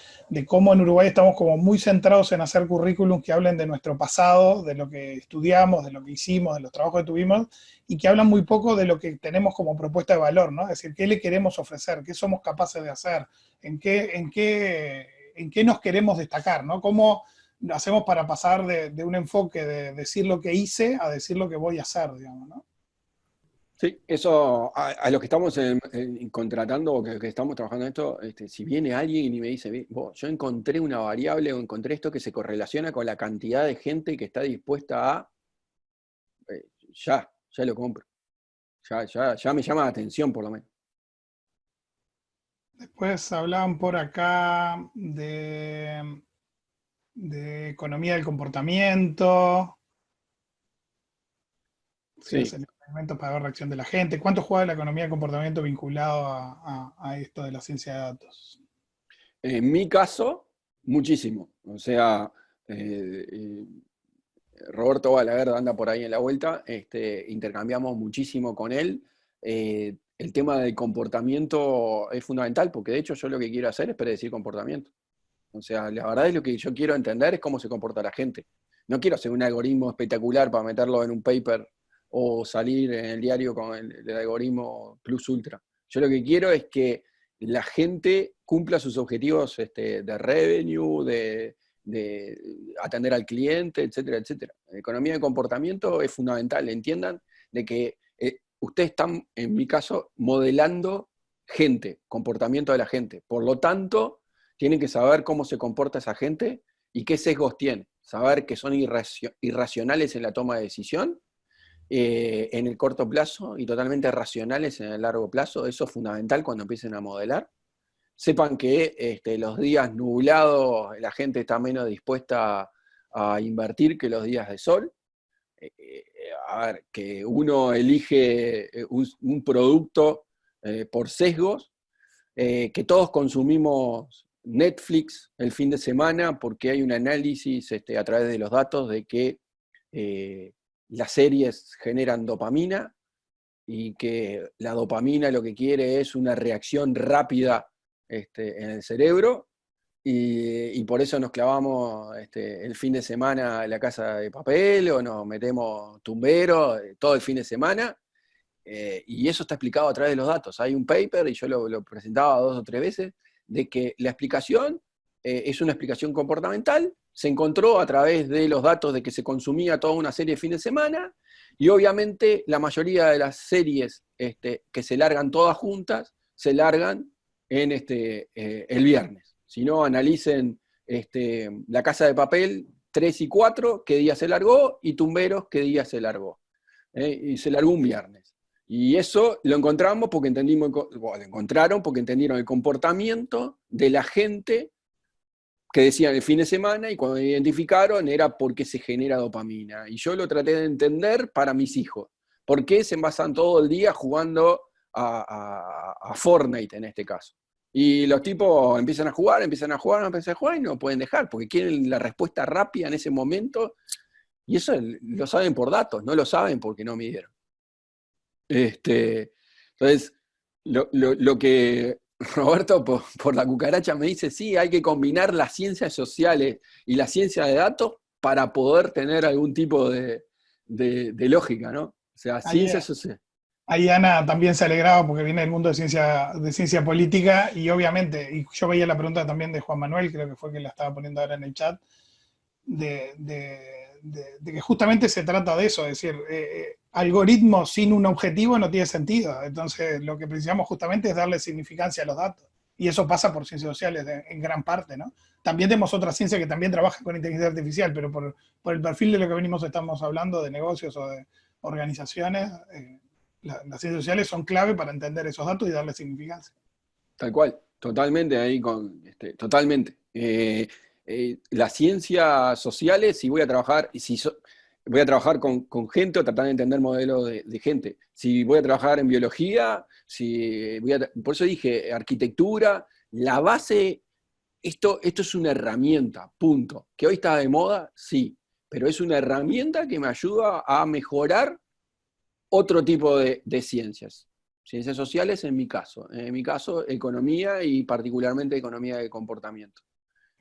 cómo en Uruguay estamos como muy centrados en hacer currículums que hablen de nuestro pasado, de lo que estudiamos, de lo que hicimos, de los trabajos que tuvimos, y que hablan muy poco de lo que tenemos como propuesta de valor, ¿no? Es decir, qué le queremos ofrecer, qué somos capaces de hacer, en qué nos queremos destacar, ¿no? Cómo lo hacemos para pasar de un enfoque de decir lo que hice a decir lo que voy a hacer, digamos, ¿no? Sí, eso a los que estamos contratando o que estamos trabajando en esto, si viene alguien y me dice, yo encontré una variable o encontré esto que se correlaciona con la cantidad de gente que está dispuesta a, ya lo compro. Ya me llama la atención por lo menos. Después hablaban por acá de economía del comportamiento. Sí, Sí. hacen experimentos para ver reacción de la gente. ¿Cuánto juega la economía del comportamiento vinculado a esto de la ciencia de datos? En mi caso, muchísimo. O sea, Roberto Balaguer anda por ahí en la vuelta, intercambiamos muchísimo con él. El tema del comportamiento es fundamental, porque de hecho yo lo que quiero hacer es predecir comportamiento. O sea, la verdad es lo que yo quiero entender es cómo se comporta la gente. No quiero hacer un algoritmo espectacular para meterlo en un paper o salir en el diario con el algoritmo plus ultra. Yo lo que quiero es que la gente cumpla sus objetivos de revenue, de atender al cliente, etcétera, etcétera. La economía de comportamiento es fundamental. Entiendan de que ustedes están, en mi caso, modelando gente, comportamiento de la gente. Por lo tanto, tienen que saber cómo se comporta esa gente y qué sesgos tiene. Saber que son irracionales en la toma de decisión en el corto plazo y totalmente racionales en el largo plazo. Eso es fundamental cuando empiecen a modelar. Sepan que los días nublados la gente está menos dispuesta a invertir que los días de sol. A ver, que uno elige un producto por sesgos, que todos consumimos Netflix el fin de semana porque hay un análisis a través de los datos de que las series generan dopamina y que la dopamina lo que quiere es una reacción rápida en el cerebro y por eso nos clavamos el fin de semana en La Casa de Papel o nos metemos tumbero todo el fin de semana Y eso está explicado a través de los datos. Hay un paper, y yo lo presentaba 2 o 3 veces, de que la explicación es una explicación comportamental, se encontró a través de los datos de que se consumía toda una serie de fines de semana, y obviamente la mayoría de las series que se largan todas juntas, se largan en el viernes. Si no, analicen La Casa de Papel 3 y 4, qué día se largó, y Tumberos, qué día se largó. Y se largó un viernes. Y eso lo encontramos porque lo encontraron porque entendieron el comportamiento de la gente que decían el fin de semana, y cuando identificaron era porque se genera dopamina. Y yo lo traté de entender para mis hijos. ¿Por qué se pasan todo el día jugando a Fortnite en este caso? Y los tipos empiezan a jugar y no pueden dejar, porque quieren la respuesta rápida en ese momento, y eso lo saben por datos, no lo saben porque no midieron. Entonces, lo que Roberto por la cucaracha me dice, sí, hay que combinar las ciencias sociales y la ciencia de datos para poder tener algún tipo de lógica, ¿no? O sea, ciencia social. Ahí Ana también se alegraba porque viene del mundo de ciencia política, y obviamente, y yo veía la pregunta también de Juan Manuel, creo que fue que la estaba poniendo ahora en el chat, de que justamente se trata de eso, es decir, algoritmo sin un objetivo no tiene sentido. Entonces lo que precisamos justamente es darle significancia a los datos, y eso pasa por ciencias sociales en gran parte, ¿no? También tenemos otra ciencia que también trabaja con inteligencia artificial, pero por el perfil de lo que estamos hablando, de negocios o de organizaciones, las ciencias sociales son clave para entender esos datos y darle significancia. Tal cual, totalmente ahí totalmente. Las ciencias sociales, si voy a trabajar, voy a trabajar con gente o tratar de entender modelos de gente. Si voy a trabajar en biología, por eso dije arquitectura, la base, esto es una herramienta, punto. ¿Que hoy está de moda? Sí, pero es una herramienta que me ayuda a mejorar otro tipo de ciencias. Ciencias sociales en mi caso economía, y particularmente economía de comportamiento.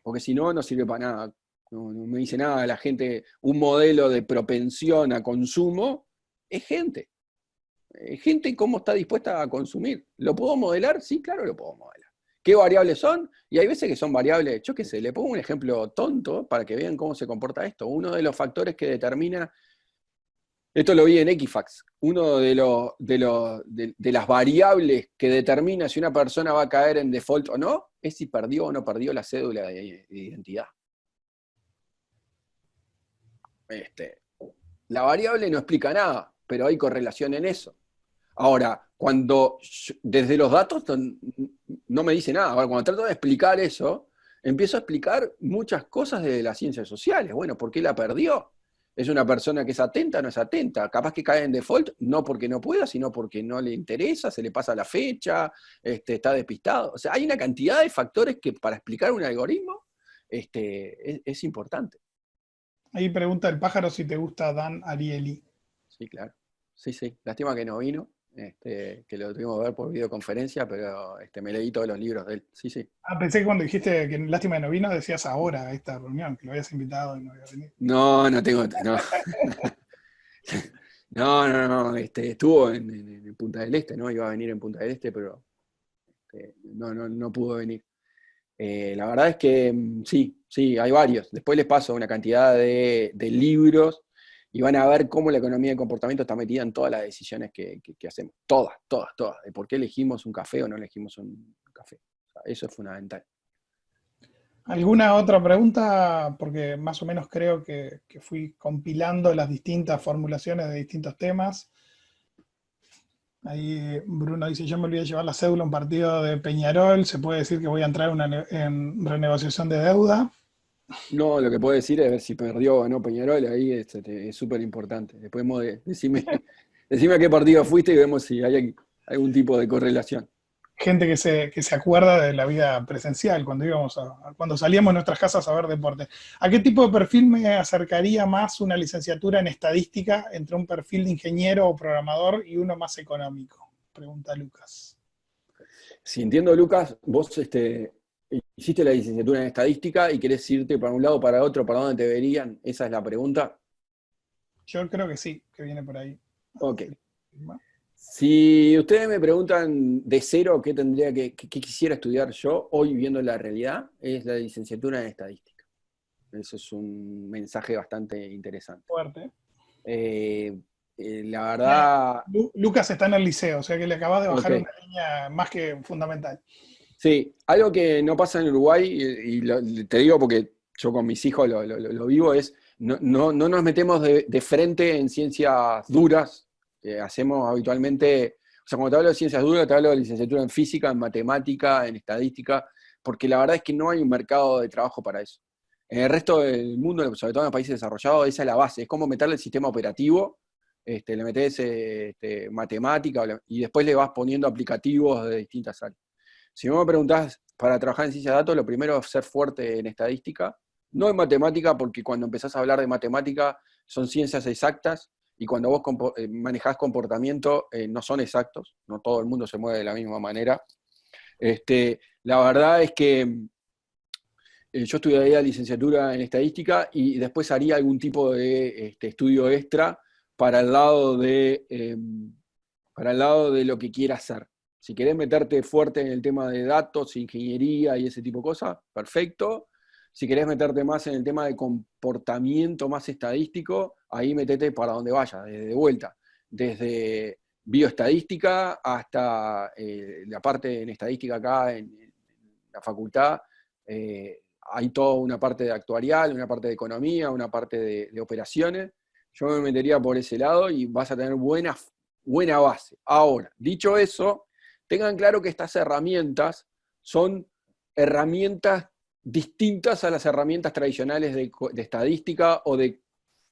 Porque si no, no sirve para nada. No me dice nada la gente. Un modelo de propensión a consumo es gente. Gente cómo está dispuesta a consumir. ¿Lo puedo modelar? Sí, claro, lo puedo modelar. ¿Qué variables son? Y hay veces que son variables, yo qué sé, le pongo un ejemplo tonto para que vean cómo se comporta esto. Uno de los factores que determina, esto lo vi en Equifax, uno de las variables que determina si una persona va a caer en default o no, es si perdió o no perdió la cédula de identidad. La variable no explica nada, pero hay correlación en eso. Ahora, desde los datos no me dice nada. Ahora, cuando trato de explicar eso, empiezo a explicar muchas cosas de las ciencias sociales. Bueno, ¿por qué la perdió? ¿Es una persona que es atenta o no es atenta? Capaz que cae en default, no porque no pueda, sino porque no le interesa, se le pasa la fecha, está despistado. O sea, hay una cantidad de factores que para explicar un algoritmo es importante. Ahí pregunta el pájaro si te gusta Dan Ariely. Sí, claro. Sí. Lástima que no vino, que lo tuvimos que ver por videoconferencia, pero me leí todos los libros de él. Sí. Ah, pensé que cuando dijiste que lástima que no vino, decías ahora a esta reunión, que lo habías invitado y no había venido. No tengo. No. Estuvo en Punta del Este, ¿no? Iba a venir en Punta del Este, pero no pudo venir. La verdad es que sí, hay varios. Después les paso una cantidad de libros y van a ver cómo la economía del comportamiento está metida en todas las decisiones que hacemos. Todas. De por qué elegimos un café o no elegimos un café. O sea, eso es fundamental. ¿Alguna otra pregunta? Porque más o menos creo que fui compilando las distintas formulaciones de distintos temas. Ahí Bruno dice, yo me olvidé de llevar la cédula a un partido de Peñarol, ¿se puede decir que voy a entrar en renegociación de deuda? No, lo que puedo decir es ver si perdió o no Peñarol, ahí es súper importante. Después decime a qué partido fuiste y vemos si hay algún tipo de correlación. Gente que se acuerda de la vida presencial, cuando salíamos de nuestras casas a ver deporte. ¿A qué tipo de perfil me acercaría más una licenciatura en estadística entre un perfil de ingeniero o programador y uno más económico? Pregunta Lucas. Si entiendo, Lucas, vos hiciste la licenciatura en estadística y querés irte para un lado o para otro, ¿para dónde te verían? ¿Esa es la pregunta? Yo creo que sí, que viene por ahí. Ok. Si ustedes me preguntan de cero qué tendría qué quisiera estudiar yo, hoy viendo la realidad, es la licenciatura en estadística. Eso es un mensaje bastante interesante. Fuerte. Eh, la Mira, verdad, Lucas está en el liceo, o sea que le acabas de ok. bajar una línea más que fundamental. Sí, algo que no pasa en Uruguay, te digo porque yo con mis hijos lo vivo, es no nos metemos de frente en ciencias duras, que hacemos habitualmente, o sea, cuando te hablo de ciencias duras, te hablo de licenciatura en física, en matemática, en estadística, porque la verdad es que no hay un mercado de trabajo para eso. En el resto del mundo, sobre todo en los países desarrollados, esa es la base, es como meterle el sistema operativo, le metes matemática y después le vas poniendo aplicativos de distintas áreas. Si vos me preguntás para trabajar en ciencia de datos, lo primero es ser fuerte en estadística, no en matemática, porque cuando empezás a hablar de matemática son ciencias exactas y cuando vos manejás comportamiento no son exactos, no todo el mundo se mueve de la misma manera. La verdad es que yo estudiaría licenciatura en estadística y después haría algún tipo de estudio extra para el lado para el lado de lo que quiera hacer. Si querés meterte fuerte en el tema de datos, ingeniería y ese tipo de cosas, perfecto. Si querés meterte más en el tema de comportamiento más estadístico, ahí metete para donde vaya, de vuelta. Desde bioestadística hasta la parte en estadística acá en la facultad. Hay toda una parte de actuarial, una parte de economía, una parte de operaciones. Yo me metería por ese lado y vas a tener buena base. Ahora, dicho eso, tengan claro que estas herramientas son herramientas distintas a las herramientas tradicionales de estadística o de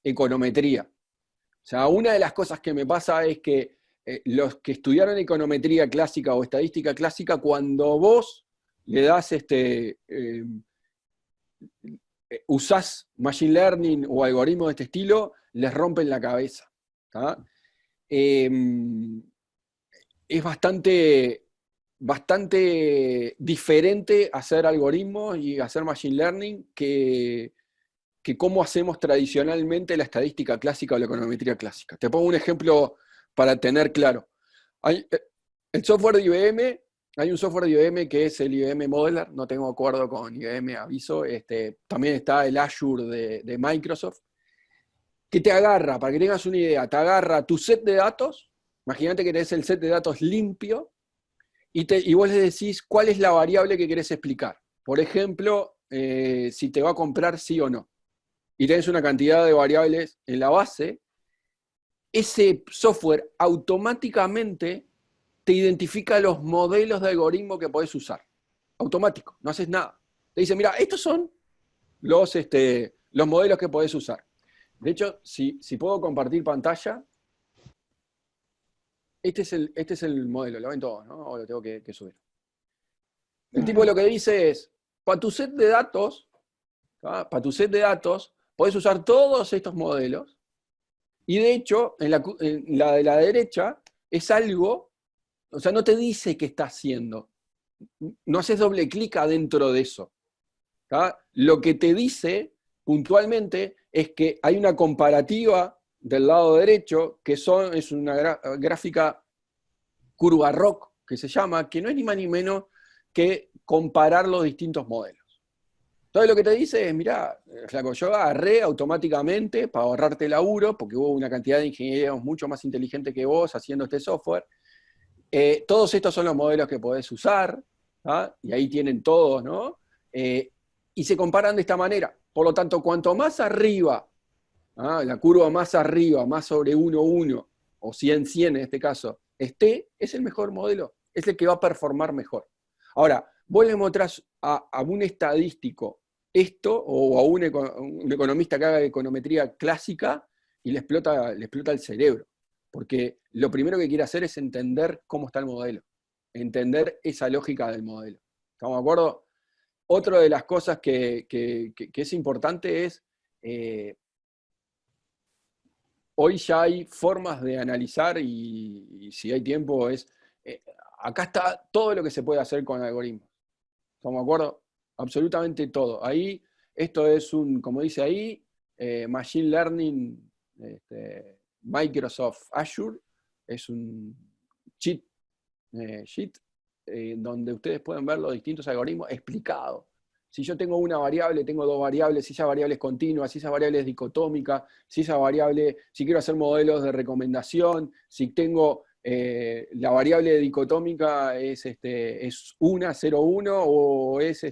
econometría. O sea, una de las cosas que me pasa es que los que estudiaron econometría clásica o estadística clásica, cuando vos le das usás machine learning o algoritmos de este estilo, les rompen la cabeza. ¿Tá? Eh, es bastante diferente hacer algoritmos y hacer machine learning que cómo hacemos tradicionalmente la estadística clásica o la econometría clásica. Te pongo un ejemplo para tener claro. Hay, el software de IBM, hay un software de IBM que es el IBM Modeler, no tengo acuerdo con IBM, aviso. También está el Azure de Microsoft, que te agarra, para que tengas una idea, te agarra tu set de datos, imagínate que tenés el set de datos limpio, y vos le decís cuál es la variable que querés explicar. Por ejemplo, si te va a comprar sí o no. Y tenés una cantidad de variables en la base, ese software automáticamente te identifica los modelos de algoritmo que podés usar. Automático, no haces nada. Te dice, mira, estos son los modelos que podés usar. De hecho, si puedo compartir pantalla, este es el modelo, lo ven todos, ¿no? O lo tengo que subir. El tipo lo que dice es, para tu set de datos, para tu set de datos, podés usar todos estos modelos, y de hecho, en la de la derecha, es algo, o sea, no te dice qué está haciendo. No haces doble clic adentro de eso. ¿Tá? Lo que te dice puntualmente es que hay una comparativa del lado derecho, que es una gráfica curva ROC, que se llama, que no es ni más ni menos que comparar los distintos modelos. Entonces lo que te dice es, mirá, flaco, yo agarré automáticamente para ahorrarte laburo, porque hubo una cantidad de ingenieros mucho más inteligentes que vos haciendo este software. Todos estos son los modelos que podés usar, ¿tá? Y ahí tienen todos, ¿no? Y se comparan de esta manera. Por lo tanto, cuanto más arriba, la curva más arriba, más sobre 1,1, o 100,100 en este caso, esté, es el mejor modelo, es el que va a performar mejor. Ahora, vos le mostrás a un estadístico esto, o a un economista que haga econometría clásica, y le explota el cerebro. Porque lo primero que quiere hacer es entender cómo está el modelo, entender esa lógica del modelo. ¿Estamos de acuerdo? Otra de las cosas que es importante es, hoy ya hay formas de analizar y si hay tiempo acá está todo lo que se puede hacer con algoritmos. ¿Estamos de acuerdo? Absolutamente todo. Ahí, esto es como dice ahí, Machine Learning, Microsoft Azure, es un cheat sheet, donde ustedes pueden ver los distintos algoritmos explicados. Si yo tengo una variable, tengo dos variables, si esa variable es continua, si esa variable es dicotómica, si esa variable, si quiero hacer modelos de recomendación, si tengo la variable dicotómica es 1, 0, 1, o es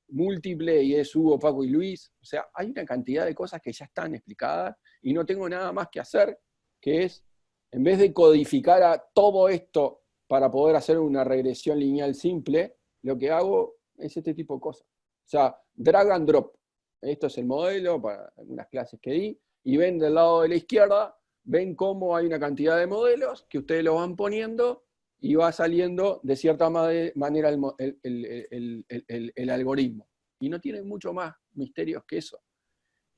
múltiple y es Hugo, Paco y Luis. O sea, hay una cantidad de cosas que ya están explicadas y no tengo nada más que hacer, que es, en vez de codificar a todo esto para poder hacer una regresión lineal simple, lo que hago es este tipo de cosas. O sea, drag and drop. Esto es el modelo para algunas clases que di, y ven del lado de la izquierda, ven cómo hay una cantidad de modelos que ustedes los van poniendo y va saliendo de cierta manera el algoritmo. Y no tiene mucho más misterios que eso.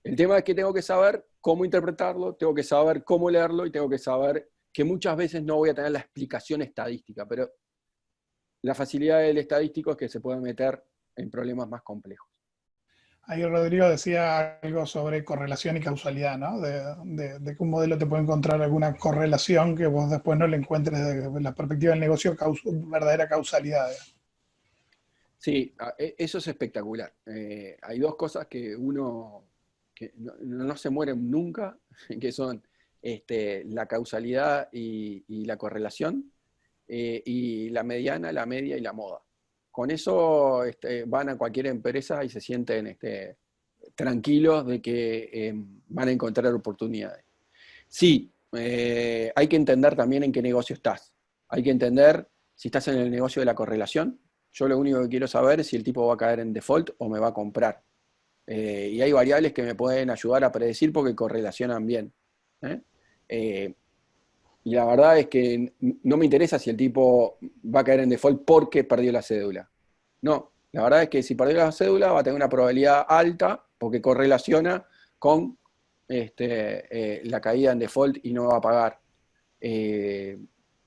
El tema es que tengo que saber cómo interpretarlo, tengo que saber cómo leerlo y tengo que saber que muchas veces no voy a tener la explicación estadística, pero la facilidad del estadístico es que se puede meter en problemas más complejos. Ahí Rodrigo decía algo sobre correlación y causalidad, ¿no? De que un modelo te puede encontrar alguna correlación que vos después no le encuentres desde la perspectiva del negocio verdadera causalidad. Sí, eso es espectacular. Hay dos cosas que uno que no se mueren nunca, que son la causalidad y la correlación, y la mediana, la media y la moda. Con eso van a cualquier empresa y se sienten tranquilos de que van a encontrar oportunidades. Sí, hay que entender también en qué negocio estás. Hay que entender si estás en el negocio de la correlación. Yo lo único que quiero saber es si el tipo va a caer en default o me va a comprar. Y hay variables que me pueden ayudar a predecir porque correlacionan bien. Y la verdad es que no me interesa si el tipo va a caer en default porque perdió la cédula. No, la verdad es que si perdió la cédula va a tener una probabilidad alta porque correlaciona con la caída en default y no va a pagar.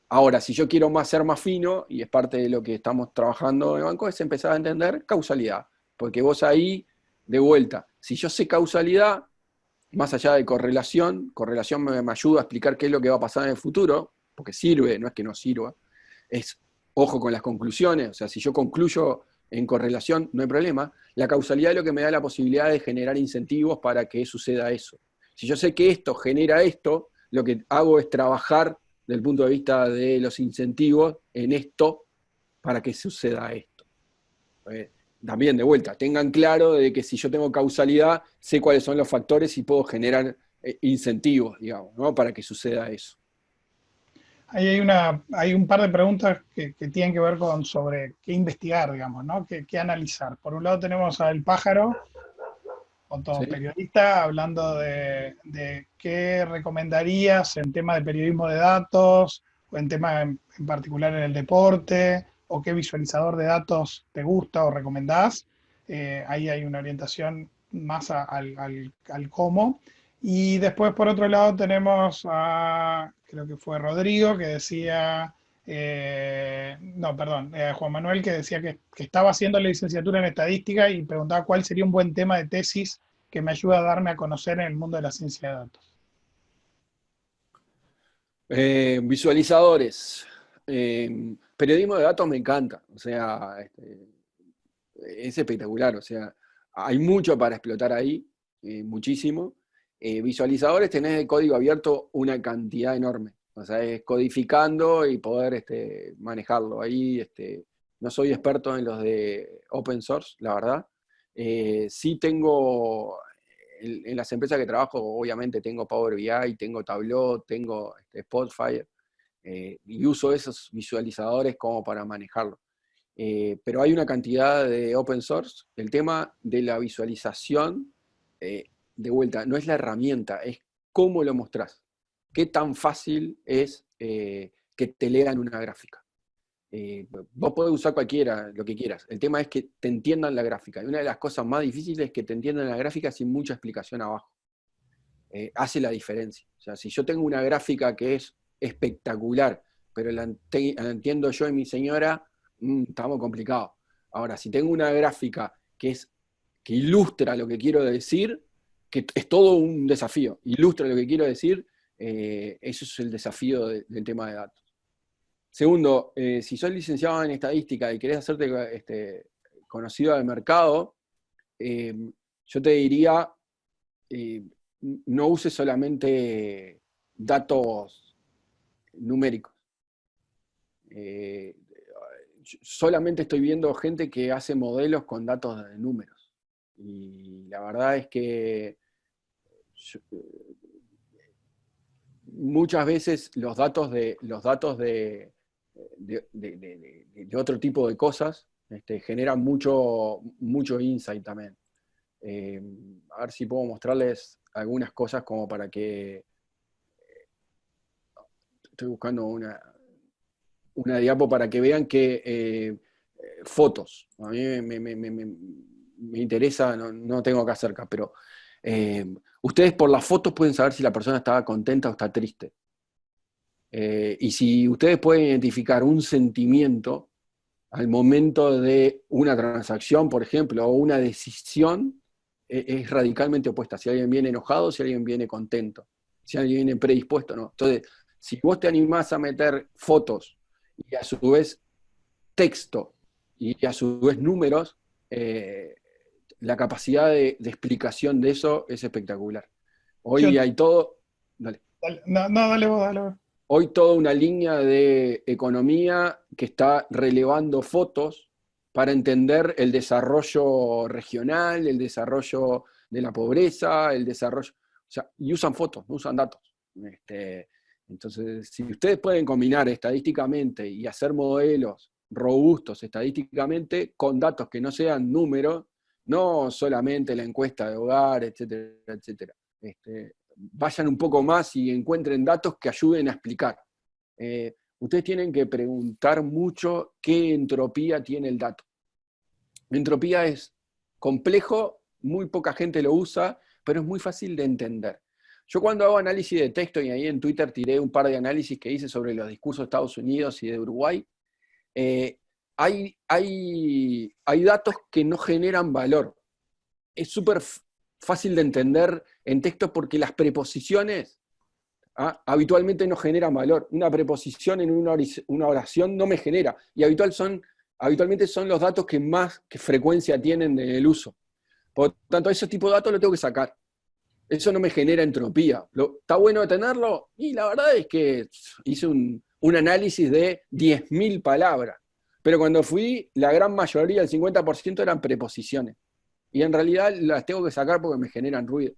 Ahora, si yo quiero ser más fino, y es parte de lo que estamos trabajando en el banco, es empezar a entender causalidad. Porque vos ahí, de vuelta, si yo sé causalidad, más allá de correlación me ayuda a explicar qué es lo que va a pasar en el futuro, porque sirve, no es que no sirva, es ojo con las conclusiones, o sea, si yo concluyo en correlación, no hay problema. La causalidad es lo que me da la posibilidad de generar incentivos para que suceda eso. Si yo sé que esto genera esto, lo que hago es trabajar desde el punto de vista de los incentivos en esto para que suceda esto. También de vuelta, tengan claro de que si yo tengo causalidad, sé cuáles son los factores y puedo generar incentivos, digamos, ¿no? Para que suceda eso. Ahí hay un par de preguntas que tienen que ver sobre qué investigar, digamos, ¿no? Qué analizar. Por un lado tenemos al Pájaro, otro ¿Sí? periodista, hablando de qué recomendarías en tema de periodismo de datos, o en tema en particular en el deporte, o qué visualizador de datos te gusta o recomendás. Ahí hay una orientación más al cómo. Y después, por otro lado, tenemos a, creo que fue Rodrigo, que decía, no, perdón, Juan Manuel, que decía que estaba haciendo la licenciatura en estadística y preguntaba cuál sería un buen tema de tesis que me ayuda a darme a conocer en el mundo de la ciencia de datos. Visualizadores. Periodismo de datos me encanta, o sea, es espectacular, o sea, hay mucho para explotar ahí, muchísimo. Visualizadores tenés de código abierto una cantidad enorme, o sea, es codificando y poder manejarlo. Ahí no soy experto en los de open source, la verdad. Sí tengo, en las empresas que trabajo, obviamente tengo Power BI, tengo Tableau, tengo Spotfire, y uso esos visualizadores como para manejarlo. Pero hay una cantidad de open source. El tema de la visualización, de vuelta, no es la herramienta, es cómo lo mostrás. Qué tan fácil es que te lean una gráfica. Vos podés usar cualquiera, lo que quieras. El tema es que te entiendan la gráfica. Y una de las cosas más difíciles es que te entiendan la gráfica sin mucha explicación abajo. Hace la diferencia. O sea, si yo tengo una gráfica que es espectacular, pero la entiendo yo y mi señora, estamos complicados. Ahora, si tengo una gráfica que ilustra lo que quiero decir, que es todo un desafío, ilustra lo que quiero decir, Eso es el desafío del tema de datos. Segundo, si sos licenciado en estadística y querés hacerte conocido al mercado, yo te diría, no uses solamente datos numéricos. Solamente estoy viendo gente que hace modelos con datos de números. Y la verdad es que muchas veces los datos de otro tipo de cosas generan mucho insight también. A ver si puedo mostrarles algunas cosas como para que... Estoy buscando una diapo para que vean que fotos. A mí me interesa, no tengo acá cerca, pero ustedes por las fotos pueden saber si la persona está contenta o está triste. Y si ustedes pueden identificar un sentimiento al momento de una transacción, por ejemplo, o una decisión, es radicalmente opuesta. Si alguien viene enojado, si alguien viene contento, si alguien viene predispuesto, no. Entonces, si vos te animás a meter fotos y a su vez texto y a su vez números, la capacidad de explicación de eso es espectacular. Yo, Hoy hay todo... Dale. no, no, dale vos, dale vos. Hoy toda una línea de economía que está relevando fotos para entender el desarrollo regional, el desarrollo de la pobreza, el desarrollo... O sea, y usan fotos, no usan datos. Entonces, si ustedes pueden combinar estadísticamente y hacer modelos robustos estadísticamente con datos que no sean números, no solamente la encuesta de hogar, etcétera, etcétera. Vayan un poco más y encuentren datos que ayuden a explicar. Ustedes tienen que preguntar mucho qué entropía tiene el dato. Entropía es complejo, muy poca gente lo usa, pero es muy fácil de entender. Yo cuando hago análisis de texto, y ahí en Twitter tiré un par de análisis que hice sobre los discursos de Estados Unidos y de Uruguay, hay datos que no generan valor. Es súper fácil de entender en texto porque las preposiciones habitualmente no generan valor. Una preposición en una oración no me genera. Y habitualmente son los datos que más frecuencia tienen en el uso. Por lo tanto, ese tipo de datos lo tengo que sacar. Eso no me genera entropía. ¿Está bueno de tenerlo? Y la verdad es que hice un análisis de 10.000 palabras. Pero cuando fui, la gran mayoría, el 50% eran preposiciones. Y en realidad las tengo que sacar porque me generan ruido.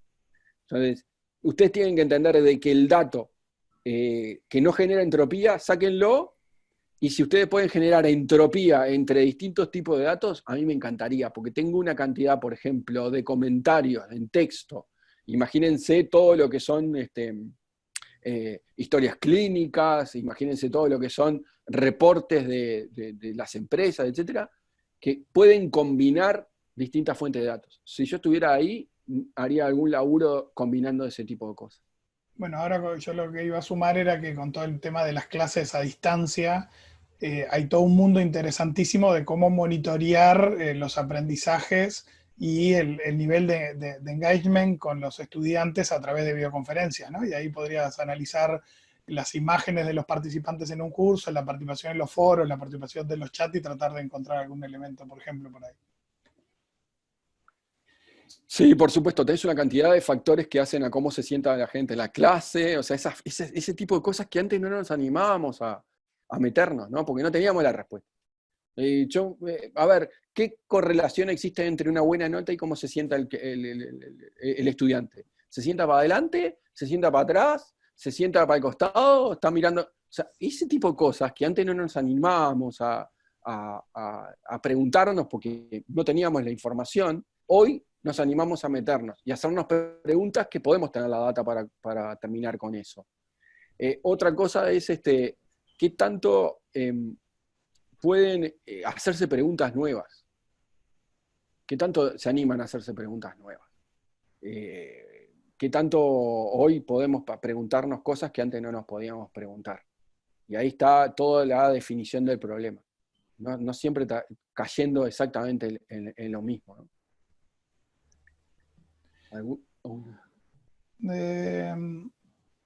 Entonces, ustedes tienen que entender de que el dato que no genera entropía, sáquenlo, y si ustedes pueden generar entropía entre distintos tipos de datos, a mí me encantaría, porque tengo una cantidad, por ejemplo, de comentarios en texto. Imagínense todo lo que son historias clínicas, imagínense todo lo que son reportes de las empresas, etcétera, que pueden combinar distintas fuentes de datos. Si yo estuviera ahí, haría algún laburo combinando ese tipo de cosas. Bueno, ahora yo lo que iba a sumar era que con todo el tema de las clases a distancia, hay todo un mundo interesantísimo de cómo monitorear los aprendizajes y el nivel de engagement con los estudiantes a través de videoconferencias, ¿no? Y ahí podrías analizar las imágenes de los participantes en un curso, la participación en los foros, la participación de los chats y tratar de encontrar algún elemento, por ejemplo, por ahí. Sí, por supuesto, tenés una cantidad de factores que hacen a cómo se sienta la gente en la clase, o sea, ese tipo de cosas que antes no nos animábamos a meternos, ¿no? Porque no teníamos la respuesta. A ver, ¿qué correlación existe entre una buena nota y cómo se sienta el estudiante? ¿Se sienta para adelante? ¿Se sienta para atrás? ¿Se sienta para el costado? ¿Está mirando? O sea, ese tipo de cosas que antes no nos animábamos a preguntarnos porque no teníamos la información, hoy nos animamos a meternos y hacernos preguntas que podemos tener la data para terminar con eso. Otra cosa es qué tanto pueden hacerse preguntas nuevas. ¿Qué tanto se animan a hacerse preguntas nuevas? ¿Qué tanto hoy podemos preguntarnos cosas que antes no nos podíamos preguntar? Y ahí está toda la definición del problema. No siempre está cayendo exactamente en lo mismo, ¿no?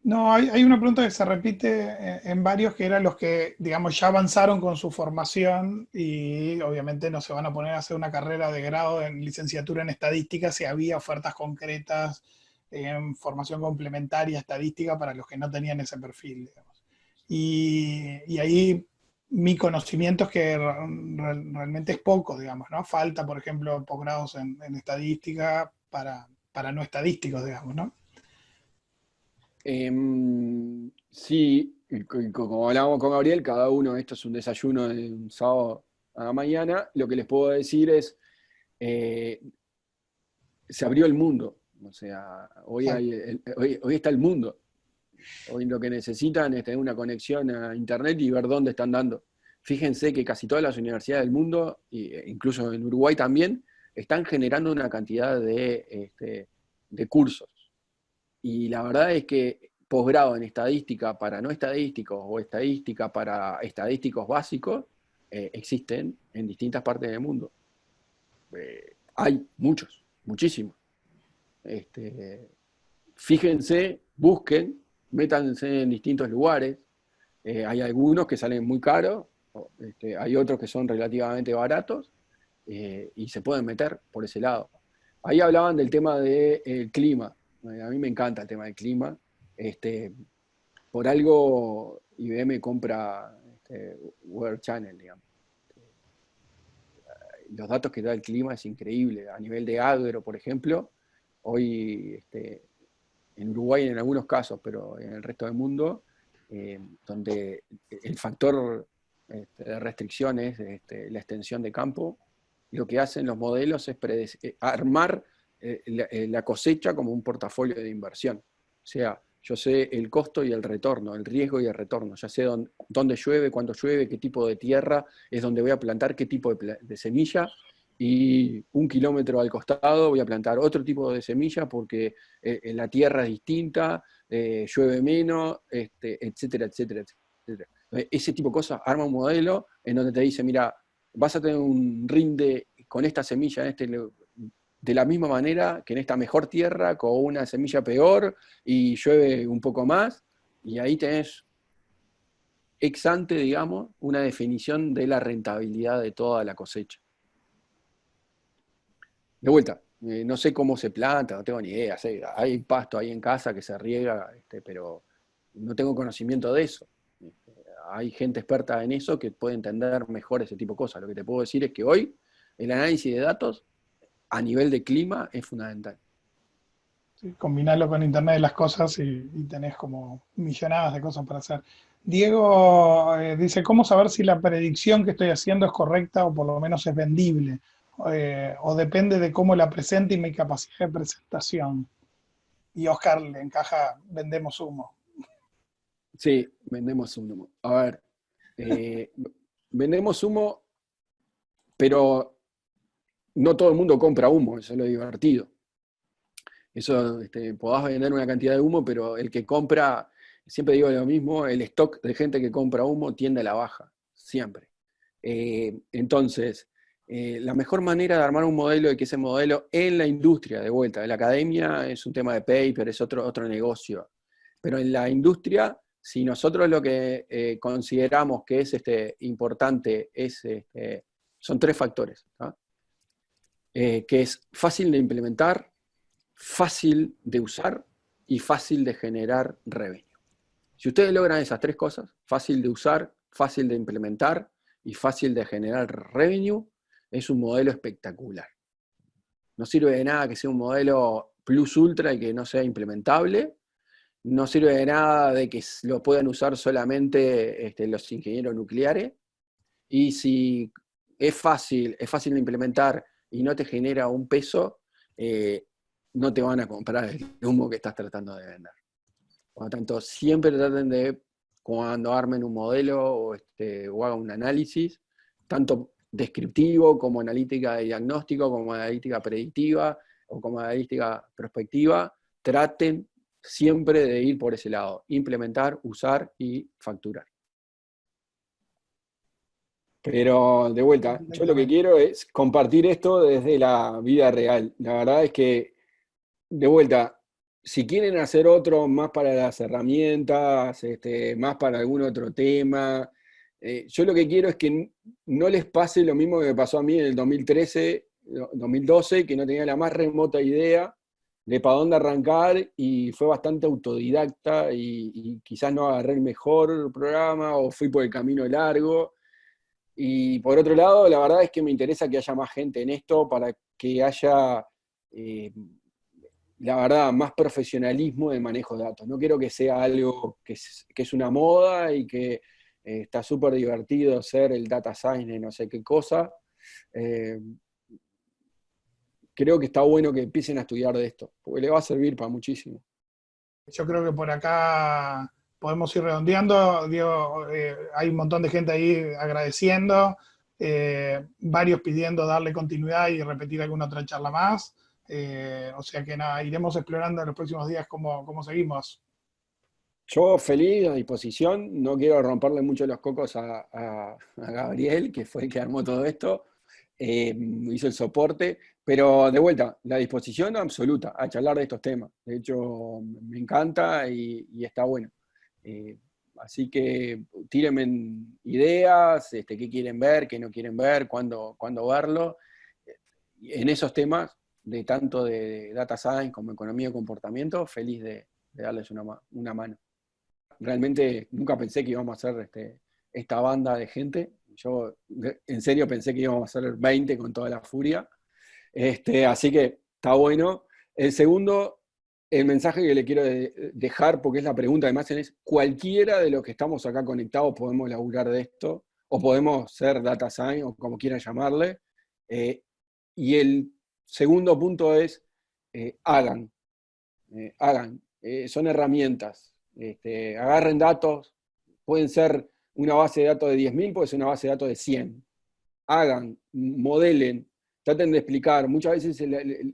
No, hay una pregunta que se repite en varios, que eran los que, digamos, ya avanzaron con su formación y obviamente no se van a poner a hacer una carrera de grado en licenciatura en estadística si había ofertas concretas en formación complementaria estadística para los que no tenían ese perfil, digamos. Y ahí mi conocimiento es que realmente es poco, digamos, ¿no? Falta, por ejemplo, posgrados en estadística para no estadísticos, digamos, ¿no? Sí, como hablábamos con Gabriel, cada uno, esto es un desayuno de un sábado a la mañana, lo que les puedo decir es, eh, se abrió el mundo, o sea, hoy está el mundo, hoy lo que necesitan es tener una conexión a internet y ver dónde están dando. Fíjense que casi todas las universidades del mundo, incluso en Uruguay también, están generando una cantidad de cursos. Y la verdad es que posgrado en estadística para no estadísticos o estadística para estadísticos básicos existen en distintas partes del mundo. Hay muchos, muchísimos. Este, Fíjense, busquen, métanse en distintos lugares. Hay algunos que salen muy caros, hay otros que son relativamente baratos y se pueden meter por ese lado. Ahí hablaban del tema del clima. A mí me encanta el tema del clima. Este, por algo IBM compra Weather Channel, digamos. Los datos que da el clima es increíble. A nivel de agro, por ejemplo, hoy en Uruguay en algunos casos, pero en el resto del mundo, donde el factor de restricción es la extensión de campo, lo que hacen los modelos es armar la cosecha como un portafolio de inversión. O sea, yo sé el costo y el retorno, el riesgo y el retorno. Ya sé dónde llueve, cuándo llueve, qué tipo de tierra es donde voy a plantar, qué tipo de semilla, y 1 kilómetro al costado voy a plantar otro tipo de semilla porque la tierra es distinta, llueve menos, etcétera, etcétera, etcétera. Ese tipo de cosas, arma un modelo en donde te dice, mira, vas a tener un rinde con esta semilla de la misma manera que en esta mejor tierra, con una semilla peor, y llueve un poco más, y ahí tenés ex ante, digamos, una definición de la rentabilidad de toda la cosecha. De vuelta, no sé cómo se planta, no tengo ni idea. Hay pasto ahí en casa que se riega, pero no tengo conocimiento de eso. Hay gente experta en eso que puede entender mejor ese tipo de cosas. Lo que te puedo decir es que hoy el análisis de datos a nivel de clima es fundamental. Sí, combinarlo con Internet de las cosas y tenés como millonadas de cosas para hacer. Diego dice, ¿cómo saber si la predicción que estoy haciendo es correcta o por lo menos es vendible? O depende de cómo la presente y mi capacidad de presentación. Y Oscar le encaja, vendemos humo. Sí, vendemos humo. A ver, eh, vendemos humo, pero no todo el mundo compra humo, eso es lo divertido. Eso, podás vender una cantidad de humo, pero el que compra, siempre digo lo mismo, el stock de gente que compra humo tiende a la baja, siempre. Entonces, la mejor manera de armar un modelo y que ese modelo en la industria, de vuelta, en la academia es un tema de paper, es otro negocio, pero en la industria, si nosotros lo que consideramos que es importante son 3 factores, ¿no? Que es fácil de implementar, fácil de usar y fácil de generar revenue. Si ustedes logran esas 3 cosas, fácil de usar, fácil de implementar y fácil de generar revenue, es un modelo espectacular. No sirve de nada que sea un modelo plus ultra y que no sea implementable. No sirve de nada de que lo puedan usar solamente los ingenieros nucleares. Y si es fácil de implementar y no te genera un peso, no te van a comprar el humo que estás tratando de vender. Por lo tanto, siempre traten de, cuando armen un modelo o hagan un análisis, tanto descriptivo como analítica de diagnóstico, como analítica predictiva o como analítica prospectiva, traten siempre de ir por ese lado, implementar, usar y facturar. Pero de vuelta, yo lo que quiero es compartir esto desde la vida real. La verdad es que, de vuelta, si quieren hacer otro más para las herramientas, más para algún otro tema, yo lo que quiero es que no les pase lo mismo que me pasó a mí en el 2013, 2012, que no tenía la más remota idea de para dónde arrancar y fue bastante autodidacta y quizás no agarré el mejor programa o fui por el camino largo. Y por otro lado, la verdad es que me interesa que haya más gente en esto para que haya, la verdad, más profesionalismo de manejo de datos. No quiero que sea algo que es una moda y que está súper divertido ser el data science de no sé qué cosa. Eh, Creo que está bueno que empiecen a estudiar de esto, porque le va a servir para muchísimo. Yo creo que por acá podemos ir redondeando. Diego, hay un montón de gente ahí agradeciendo, varios pidiendo darle continuidad y repetir alguna otra charla más. O sea que nada, iremos explorando en los próximos días cómo seguimos. Yo feliz, a disposición, no quiero romperle mucho los cocos a Gabriel, que fue el que armó todo esto, hizo el soporte, pero de vuelta, la disposición absoluta a charlar de estos temas. De hecho, me encanta y está bueno. Eh, Así que tírenme ideas, qué quieren ver, qué no quieren ver, cuándo verlo. En esos temas, de tanto de data science como economía de comportamiento, feliz de darles una mano. Realmente nunca pensé que íbamos a hacer esta banda de gente. Yo en serio pensé que íbamos a hacer 20 con toda la furia. Así que está bueno. El segundo, el mensaje que le quiero dejar, porque es la pregunta además, es cualquiera de los que estamos acá conectados podemos laburar de esto, o podemos ser data science, o como quieran llamarle. Y el segundo punto es, hagan. Son herramientas. Agarren datos, pueden ser una base de datos de 10.000, puede ser una base de datos de 100. Hagan, modelen, traten de explicar. Muchas veces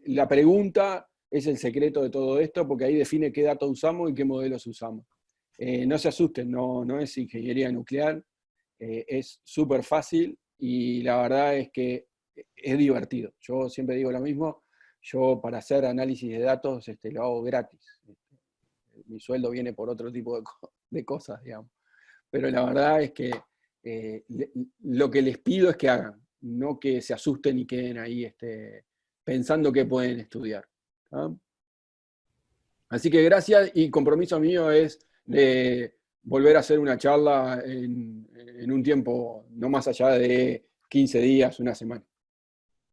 la pregunta es el secreto de todo esto, porque ahí define qué datos usamos y qué modelos usamos. No se asusten, no es ingeniería nuclear, es súper fácil y la verdad es que es divertido. Yo siempre digo lo mismo, yo para hacer análisis de datos lo hago gratis. Mi sueldo viene por otro tipo de cosas, digamos. Pero la verdad es que lo que les pido es que hagan, no que se asusten y queden ahí pensando que pueden estudiar. ¿Ah? Así que gracias y compromiso mío es de volver a hacer una charla en un tiempo no más allá de 15 días, una semana.